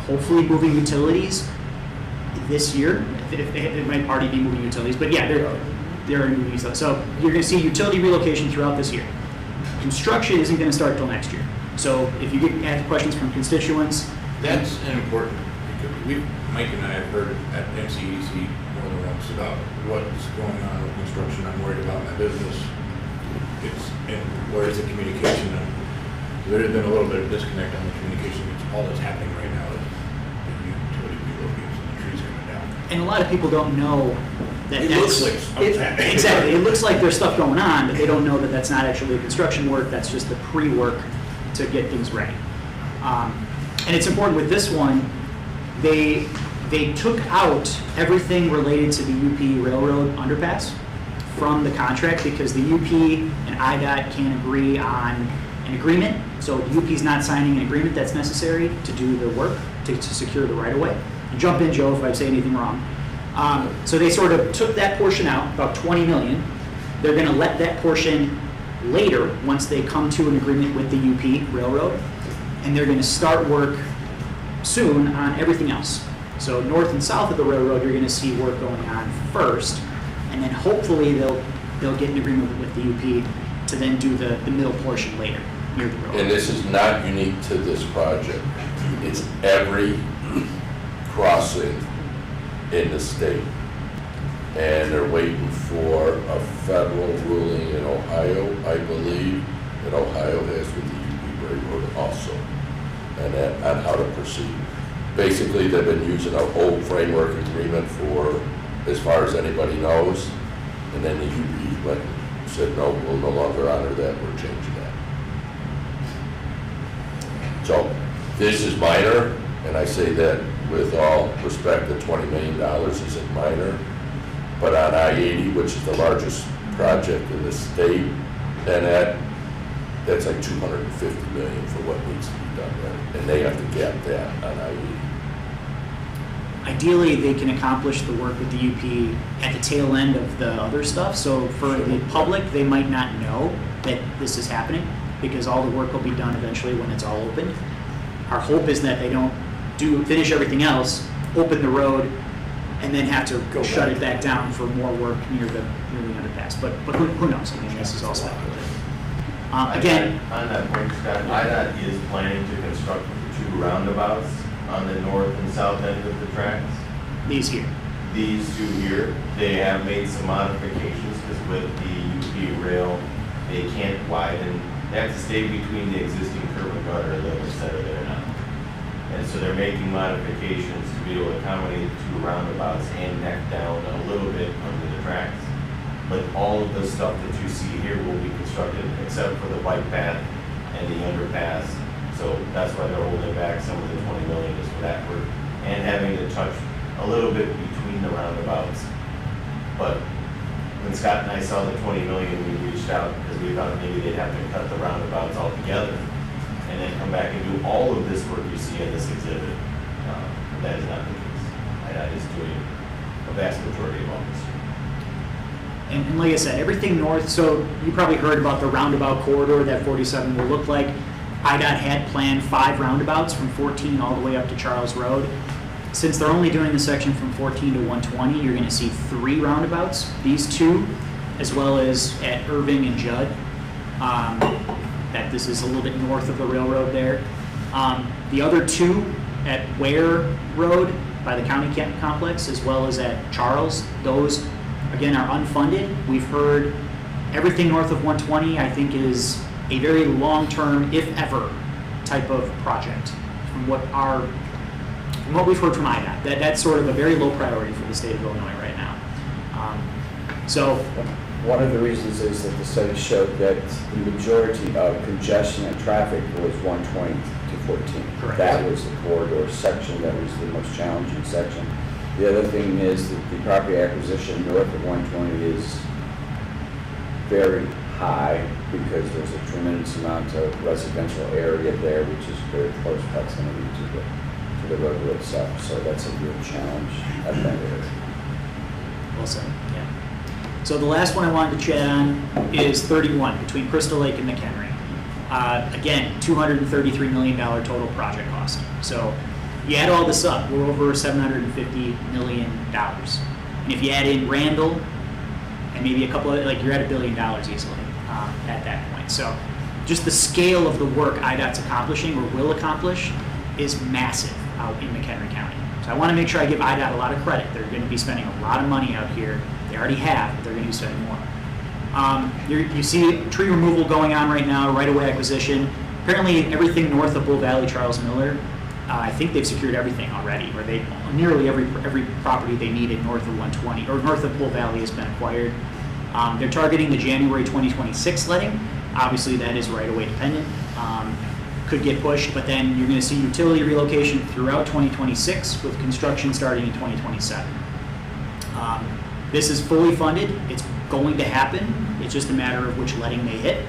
hopefully moving utilities this year. They might already be moving utilities, but yeah, they're moving utilities. So you're going to see utility relocation throughout this year. Construction isn't going to start till next year. So if you get asked questions from constituents, That's important, because Mike and I have heard at NCEC more than once about what's going on with construction. I'm worried about my business. And where's the communication? And there has been a little bit of disconnect on the communication. It's all that's happening right now is the utility relocates and the trees coming down. and a lot of people don't know that It that's... looks like something's happening. Exactly, it looks like there's stuff going on, but they don't know that that's not actually construction work, that's just the pre-work to get things ready. And it's important with this one, they took out everything related to the UP Railroad underpass from the contract because the UP and IDOT can't agree on an agreement. So the UP's not signing an agreement that's necessary to do the work, to secure the right-of-way. Jump in, Joe, if I say anything wrong. So they sort of took that portion out, about 20 million. They're going to let that portion later, once they come to an agreement with the UP Railroad, and they're going to start work soon on everything else. So north and south of the railroad, you're going to see work going on first, and then hopefully they'll get an agreement with the UP to then do the middle portion later, near the railroad. And this is not unique to this project. It's every crossing in the state. And they're waiting for a federal ruling in Ohio, I believe, that Ohio has with the UP Railroad also, and that, on how to proceed. Basically, they've been using our old framework agreement for as far as anybody knows, and then the UP went and said, no, we'll no longer honor that, we're changing that. So, this is minor, and I say that with all respect, the $20 million isn't minor, but on I-80, which is the largest project in the state, and that's like $250 million for what needs to be done there, and they have to gap that on I-80. Ideally, they can accomplish the work with the UP at the tail end of the other stuff. So for the public, they might not know that this is happening because all the work will be done eventually when it's all open. Our hope is that they don't finish everything else, open the road, and then have to shut it back down for more work near the underpass. But who knows? I mean, this is all speculative. Again, On that point, Scott, IDOT is planning to construct 2 roundabouts on the north and south end of the tracks. These here. These two here, they have made some modifications because with the UP rail, they can't widen. They have to stay between the existing curb and gutter limits that are there now. And so they're making modifications to be able to accommodate the two roundabouts and neck down a little bit under the tracks. But all of the stuff that you see here will be constructed except for the bike path and the underpass. So that's why they're holding back some of the 20 million is for that work and having to touch a little bit between the roundabouts. But when Scott and I saw the 20 million, we reached out because we thought maybe they'd have to cut the roundabouts altogether and then come back and do all of this work you see in this exhibit. That is not the case. That is doing a vast majority of all this. And like I said, everything north, so you probably heard about the roundabout corridor that 47 will look like. IDOT had planned 5 roundabouts from 14 all the way up to Charles Road. Since they're only doing the section from 14 to 120, you're going to see 3 roundabouts. These 2, as well as at Irving and Judd. That this is a little bit north of the railroad there. The other 2 at Ware Road by the county complex, as well as at Charles, those again are unfunded. We've heard everything north of 120, I think, is a very long-term, if ever, type of project. From what we've heard from IDOT, that's sort of a very low priority for the state of Illinois right now. So One of the reasons is that the study showed that the majority of congestion and traffic was 120 to 14. Correct. That was the corridor section that was the most challenging section. The other thing is that the property acquisition north of 120 is very high because there's a tremendous amount of residential area there, which is very close proximity to the roadway itself. So that's a real challenge at that area. well said, yeah. So the last one I wanted to chat on is 31 between Crystal Lake and McHenry. Again, $233 million total project cost. So you add all this up, we're over $750 million. And if you add in Randall and maybe a couple of, like, you're at $1 billion easily at that point. So just the scale of the work IDOT's accomplishing or will accomplish is massive out in McHenry County. So I want to make sure I give IDOT a lot of credit. They're going to be spending a lot of money out here. They already have, but they're going to be spending more. You see tree removal going on right now, right-of-way acquisition. Apparently everything north of Bull Valley, Charles Miller, I think they've secured everything already, or nearly every property they needed north of 120, or north of Bull Valley has been acquired. They're targeting the January 2026 letting. Obviously that is right-of-way dependent. Could get pushed, but then you're going to see utility relocation throughout 2026 with construction starting in 2027. This is fully funded. It's going to happen. It's just a matter of which letting they hit.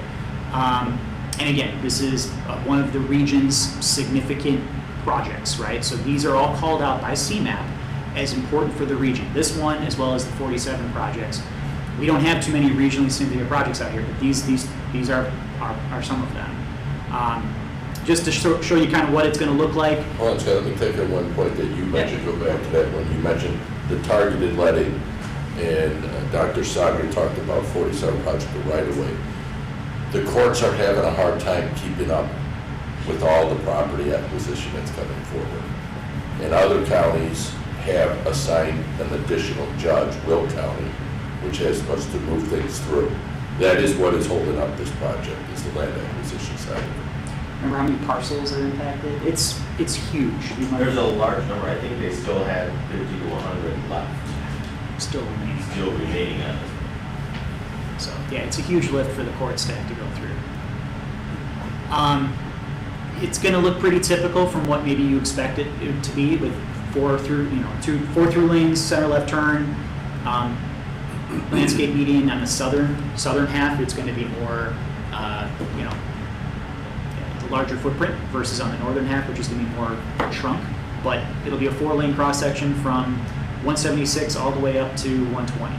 And again, this is one of the region's significant projects, right? So these are all called out by CMAP as important for the region. This one, as well as the 47 projects. We don't have too many regionally significant projects out here, but these are some of them. Just to show you kind of what it's going to look like. Hold on, Scott, let me take on one point that you mentioned, go back to that one. You mentioned the targeted letting, and Dr. Sager talked about 47 project right away. The courts are having a hard time keeping up with all the property acquisition that's coming forward. And other counties have assigned an additional judge, Will County, which has supposed to move things through. That is what is holding up this project, is the land acquisition side of it. Remember how many parcels are impacted? It's huge. There's a large number. I think they still have 50 to 100 left. Still remaining. Still remaining on this. So yeah, it's a huge lift for the court staff to go through. It's going to look pretty typical from what maybe you expect it to be, with 4 through lanes, center left turn, landscape median on the southern half. It's going to be more, the larger footprint versus on the northern half, which is going to be more shrunk. But it'll be a 4-lane cross section from 176 all the way up to 120.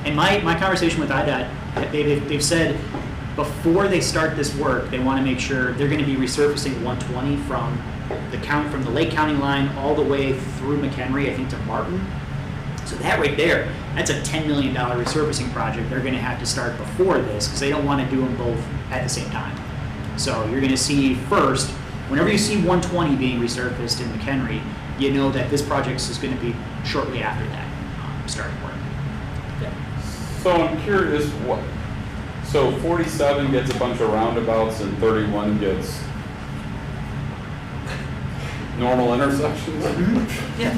And my conversation with IDOT, they've said before they start this work, they want to make sure they're going to be resurfacing 120 from the Lake County line all the way through McHenry, I think, to Martin. So that right there, that's a $10 million resurfacing project they're going to have to start before this, because they don't want to do them both at the same time. So you're going to see first, whenever you see 120 being resurfaced in McHenry, you know that this project is going to be shortly after that, started work. So I'm curious, so 47 gets a bunch of roundabouts and 31 gets normal intersections? Yeah.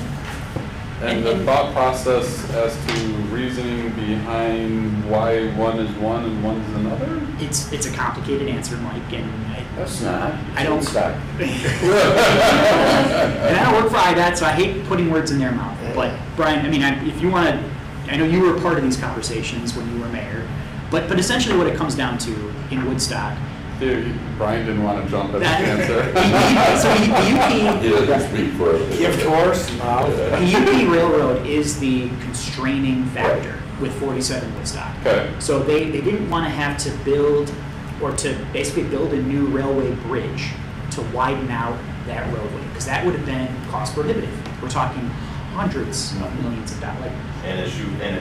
And the thought process as to reasoning behind why one is one and one is another? It's a complicated answer, Mike, and That's not. I don't- Stop. and I don't work for IDOT, so I hate putting words in their mouth. But Brian, I mean, if you want to, I know you were a part of these conversations when you were mayor, but essentially what it comes down to in Woodstock. Dude, Brian didn't want to jump at the That- answer. So the UP, He doesn't speak for it. Gift horse? No. the UP Railroad is the constraining factor with 47 Woodstock. Okay. So they didn't want to have to build, or to basically build a new railway bridge to widen out that roadway, because that would have been cost prohibitive. We're talking hundreds of millions of dollars. And a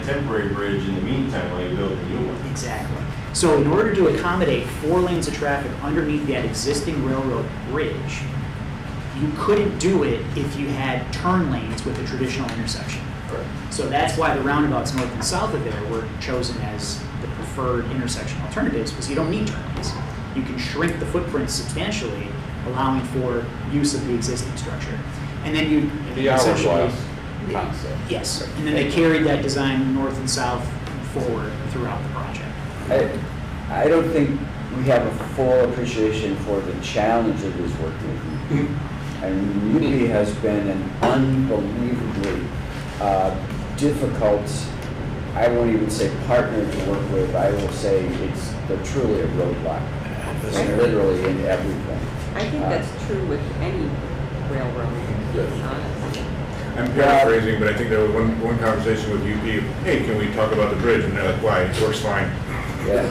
temporary bridge in the meantime while you build the new one. Exactly. So in order to accommodate 4 lanes of traffic underneath that existing railroad bridge, you couldn't do it if you had turn lanes with a traditional intersection. So that's why the roundabouts north and south of there were chosen as the preferred intersection alternatives, because you don't need turn lanes. You can shrink the footprint substantially, allowing for use of the existing structure. And then you The essentially- hourglass concept. Yes, and then they carried that design north and south forward throughout the project. I don't think we have a full appreciation for the challenge it is working with. And UP has been an unbelievably difficult, I won't even say partner to work with, I will say it's truly a roadblock, literally in everything. I think that's true with any railroad, honestly. I'm paraphrasing, but I think there was one conversation with UP, hey, can we talk about the bridge? And they're like, why? It works fine. Yeah.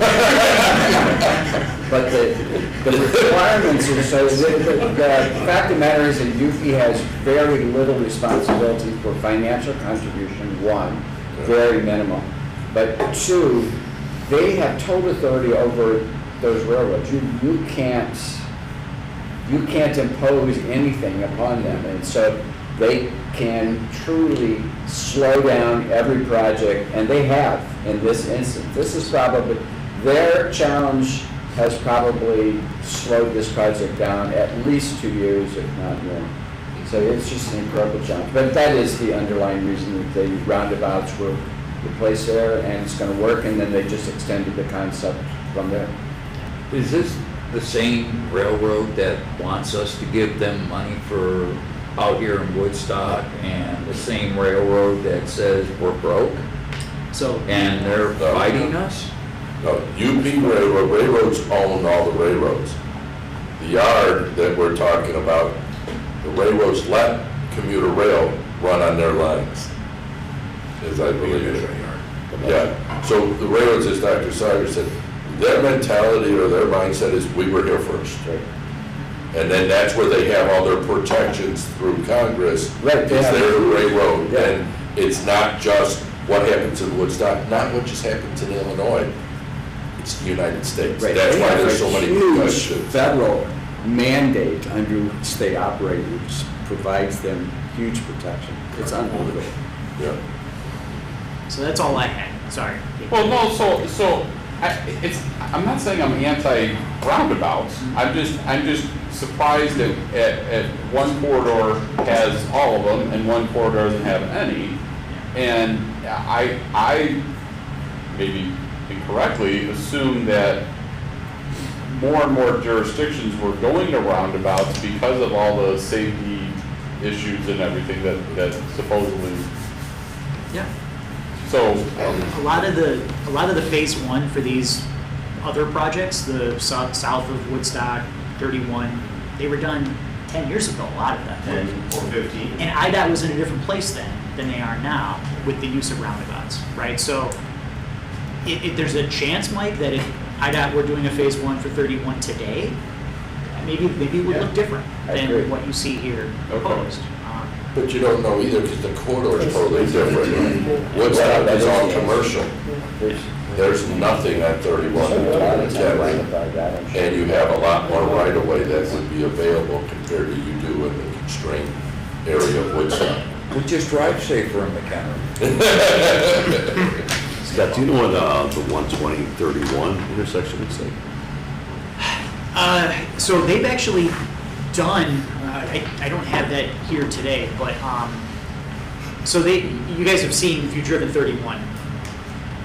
But the requirements are so, the fact of the matter is that UP has very little responsibility for financial contribution, one, very minimal. But two, they have total authority over those railroads. You can't impose anything upon them. And so they can truly slow down every project, and they have in this instance. This is probably, their challenge has probably slowed this project down at least 2 years, if not more. So it's just an incredible challenge. But that is the underlying reason that the roundabouts were placed there, and it's going to work, and then they just extended the concept from there. Is this the same railroad that wants us to give them money for out here in Woodstock, and the same railroad that says we're broke? So, and they're fighting us? No, UP Railroads own all the railroads. The yard that we're talking about, the railroads let commuter rail run on their lines, as I believe it. Yeah, so the railroads, as Dr. Sawyer said, their mentality or their mindset is we were here first. And then that's where they have all their protections through Congress, is their railroad. And it's not just what happens in Woodstock, not what just happens in Illinois. It's the United States. Right. That's They why have there's a so many huge questions. federal mandate under which they operate, which provides them huge protection. It's unbelievable. Yeah. So that's all I had. Sorry. Well, no, so I'm not saying I'm anti-roundabouts. I'm just surprised that at one corridor has all of them and one corridor doesn't have any. And I maybe incorrectly assumed that more and more jurisdictions were going to roundabouts because of all the safety issues and everything that supposedly. Yeah. So a lot of the phase 1 for these other projects, the south of Woodstock, 31, they were done 10 years ago, a lot of them. 10 or 15. And IDOT was in a different place then than they are now with the use of roundabouts, right? So if there's a chance, Mike, that if IDOT were doing a phase 1 for 31 today, maybe it would look different than what you see here proposed. But you don't know either because the corridor is totally different. Woodstock is all commercial. There's nothing on 31 and you have a lot more right-of-way that would be available compared to you do in the constrained area of Woodstock. We just drive safer in McHenry. Scott, do you know what the 120-31 intersection looks like? So they've actually done, I don't have that here today, but, so you guys have seen, if you've driven 31,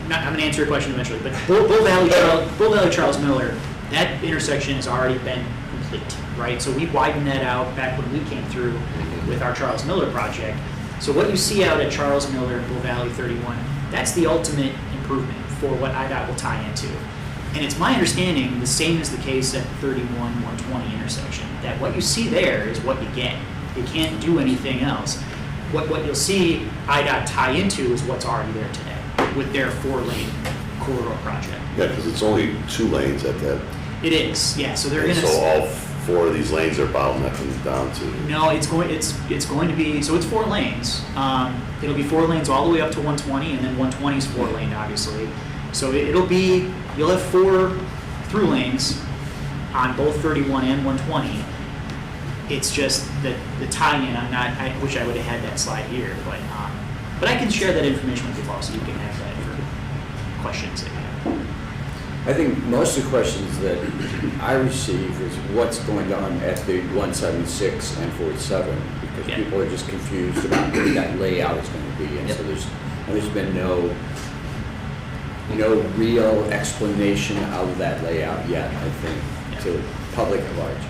I'm gonna answer your question eventually, but Bull Valley Charles Miller, that intersection has already been complete, right? So we widened that out back when we came through with our Charles Miller project. So what you see out at Charles Miller and Bull Valley 31, that's the ultimate improvement for what IDOT will tie into. And it's my understanding, the same is the case at the 31-120 intersection, that what you see there is what you get. You can't do anything else. What you'll see IDOT tie into is what's already there today with their 4-lane corridor project. Yeah, because it's only 2 lanes at that. It is, yeah, so they're And gonna. so all 4 of these lanes are bottlenecking down to. No, it's going to be, so it's 4 lanes. It'll be 4 lanes all the way up to 120, and then 120 is 4 lane, obviously. So you'll have 4 through lanes on both 31 and 120. It's just that the tie-in, I wish I would have had that slide here, but I can share that information with you all, so you can have that for questions that you have. I think most of the questions that I receive is what's going on at the 176 and 47, because people are just confused about what that layout is going to be, and so there's been no real explanation of that layout yet, I think, to the public at large.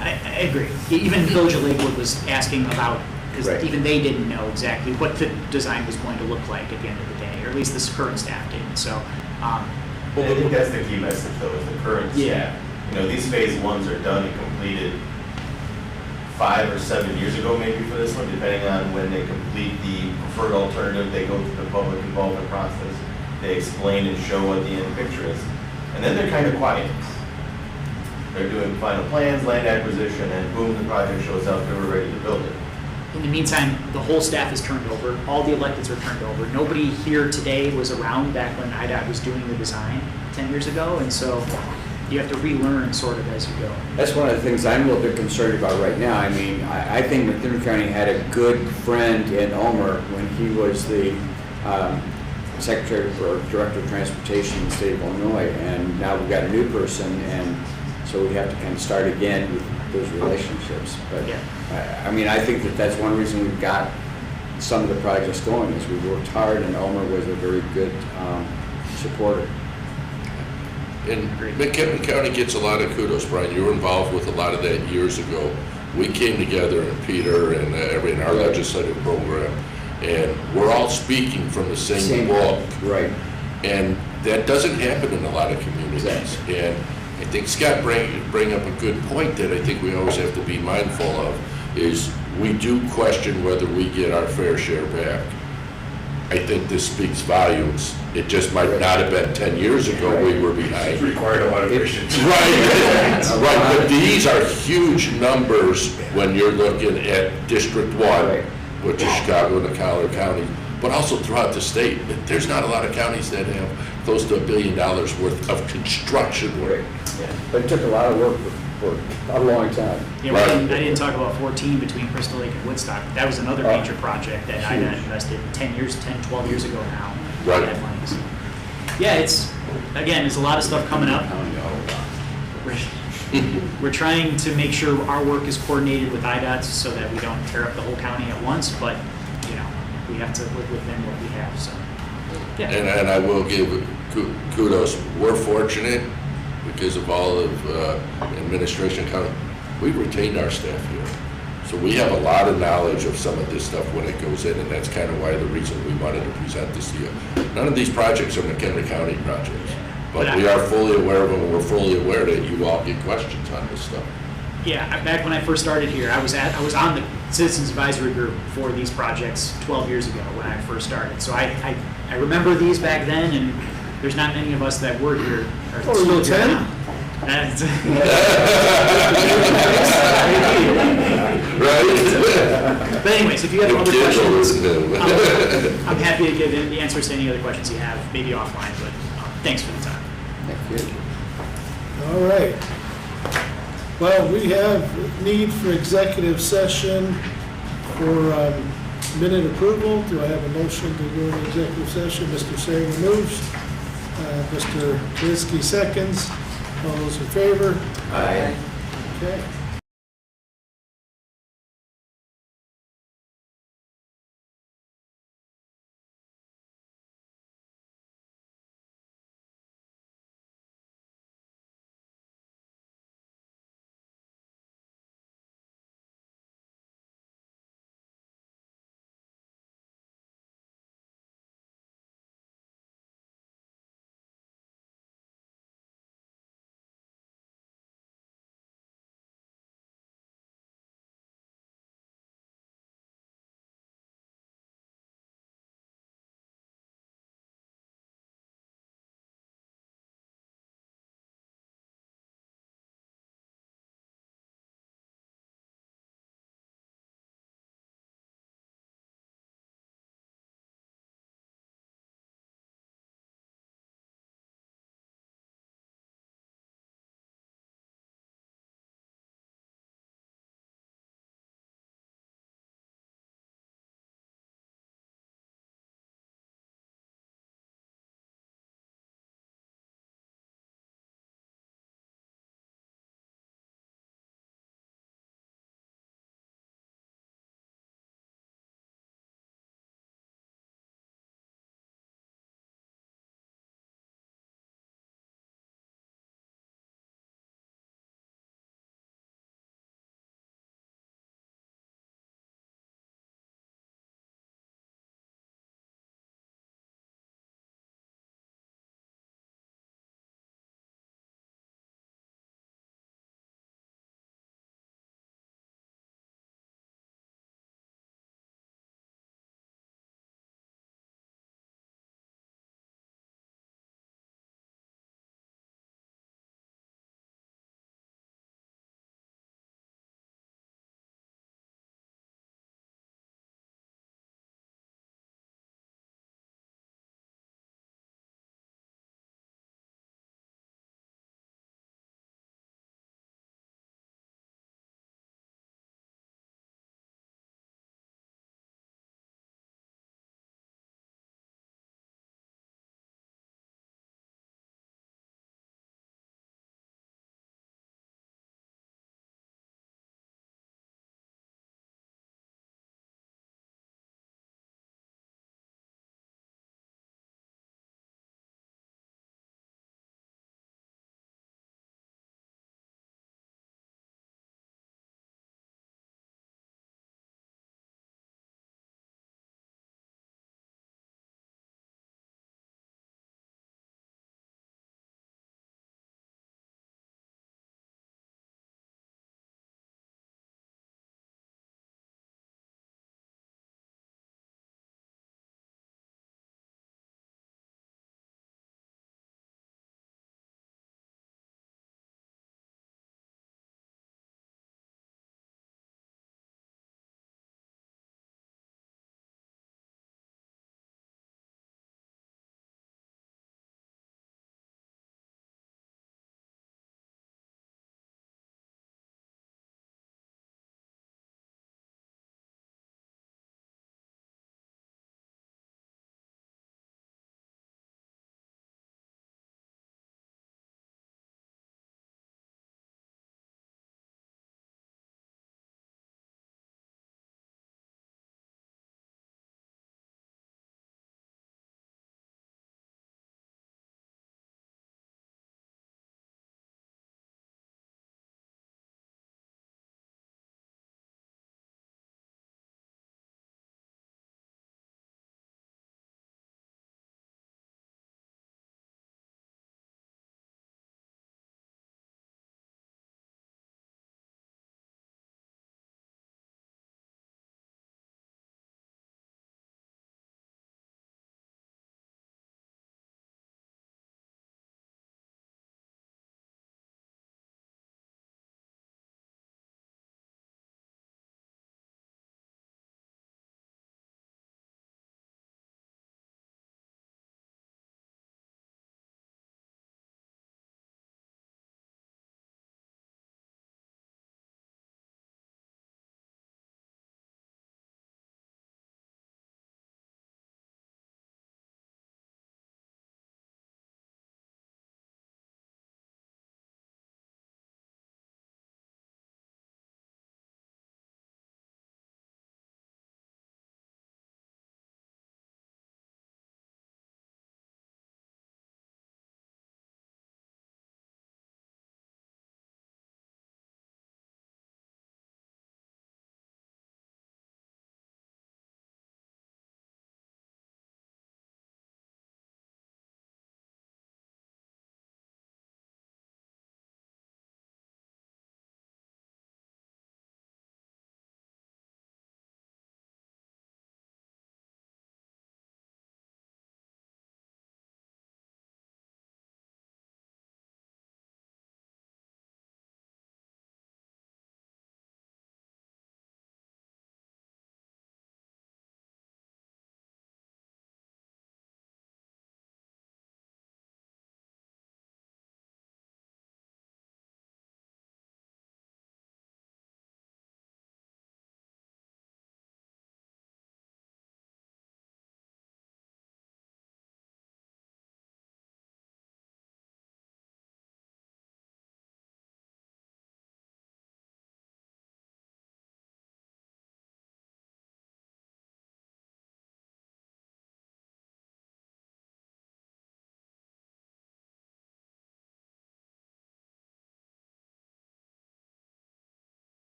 I agree. Even Village of Lakewood was asking about, because even they didn't know exactly what the design was going to look like at the end of the day, or at least this current staff didn't. So, I think that's the key message, though, is the current staff. These phase 1s are done and completed 5 or 7 years ago, maybe for this one, depending on when they complete the preferred alternative. They go through the public involvement process. They explain and show what the end picture is, and then they're kind of quiet. They're doing final plans, land acquisition, and boom, the project shows up, and we're ready to build it. in the meantime, the whole staff is turned over. All the electeds are turned over. Nobody here today was around back when IDOT was doing the design 10 years ago, and so you have to relearn sort of as you go. That's one of the things I'm a little bit concerned about right now. I mean, I think McHenry County had a good friend in Omer when he was the Secretary or Director of Transportation in the state of Illinois, and now we've got a new person, and so we have to kind of start again with those relationships. But I mean, I think that that's one reason we've got some of the projects going, is we worked hard, and Omer was a very good supporter. And McHenry County gets a lot of kudos, Brian. You were involved with a lot of that years ago. We came together, and Peter and in our legislative program, and we're all speaking from the same book. Right. And that doesn't happen in a lot of communities. Exactly. And I think Scott bring up a good point that I think we always have to be mindful of, is we do question whether we get our fair share back. I think this speaks volumes. It just might not have been 10 years ago we were behind. It required a lot of patience. Right, right, but these are huge numbers when you're looking at District 1, which is Chicago and Collier County, but also throughout the state. There's not a lot of counties that have close to $1 billion worth of construction work. Yeah. But it took a lot of work for a long time. Yeah, well, I didn't talk about 14 between Crystal Lake and Woodstock. That was another major project that IDOT invested 10, 12 years ago now. Right. That money. So, yeah, there's a lot of stuff coming up. We're trying to make sure our work is coordinated with IDOT so that we don't tear up the whole county at once, but, we have to live within what we have, so. Yeah. And I will give kudos. We're fortunate because of all of administration. We retained our staff here. So we have a lot of knowledge of some of this stuff when it goes in, and that's kind of why the reason we wanted to present this to you. None of these projects are McHenry County projects, but we are fully aware of them, and we're fully aware that you all get questions on this stuff. Yeah, back when I first started here, I was on the Citizens Advisory Group for these projects 12 years ago when I first started. So I remember these back then, and there's not many of us that were here. Or still here now. Right? But anyways, if you have other questions, I'm happy to give the answers to any other questions you have, maybe offline, but thanks for the time. Thank you. All right. Well, we have need for executive session for minute approval, do I have a motion to go into executive session? Mr. Sager moves. Mr. Kalinsky seconds. All those in favor? Aye. Okay.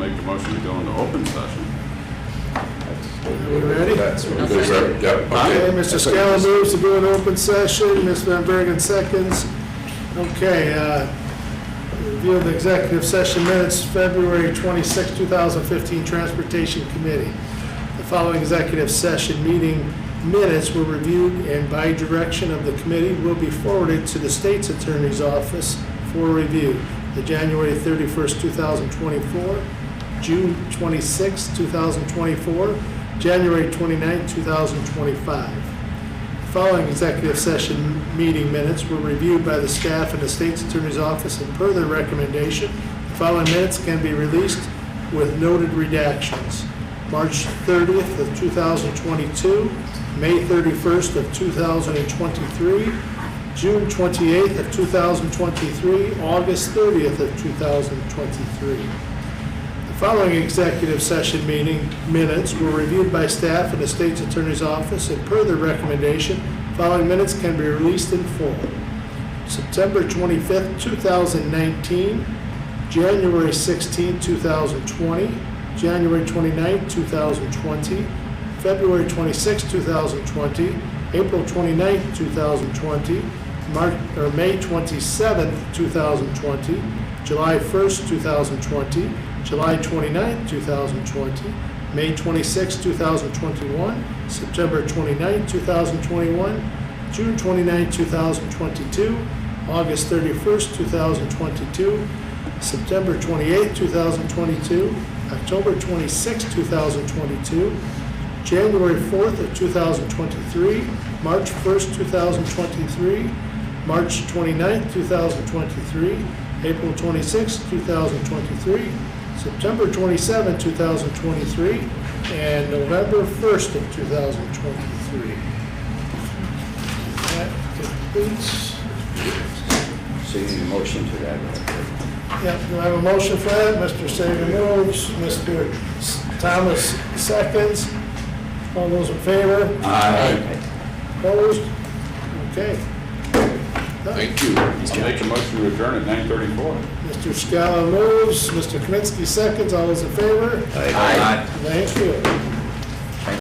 make a motion to go into open session. Are we ready? That's what it is, right? Yep, Okay, okay. Mr. Scala moves to do an open session, Ms. Van Bergen seconds. Okay, review of the executive session minutes, February 26, 2015, Transportation Committee. The following executive session meeting minutes were reviewed and by direction of the committee will be forwarded to the state's attorney's office for review. The January 31st, 2024, June 26, 2024, January 29, 2025. The following executive session meeting minutes were reviewed by the staff and the state's attorney's office, and per their recommendation, the following minutes can be released with noted redactions. March 30th of 2022, May 31st of 2023, June 28th of 2023, August 30th of 2023. The following executive session meeting minutes were reviewed by staff in the state's attorney's office, and per their recommendation, following minutes can be released in full. September 25th, 2019, January 16th, 2020, January 29th, 2020, February 26th, 2020, April 29th, 2020, May 27th, 2020, July 1st, 2020, July 29th, 2020, May 26th, 2021, September 29th, 2021, June 29th, 2022, August 31st, 2022, September 28th, 2022, October 26th, 2022, January 4th of 2023, March 1st, 2023, March 29th, 2023, April 26th, 2023, September 27th, 2023, and November 1st of 2023. That completes. So you need a motion to that, right? Yeah, do I have a motion for that? Mr. Sagan moves, Mr. Thomas seconds. All those in favor? Aye. Opposed? Okay. Thank you. I'll make a motion to adjourn at 9:34. Mr. Scala moves, Mr. Kaminsky seconds. All those in favor? Aye. Thank you.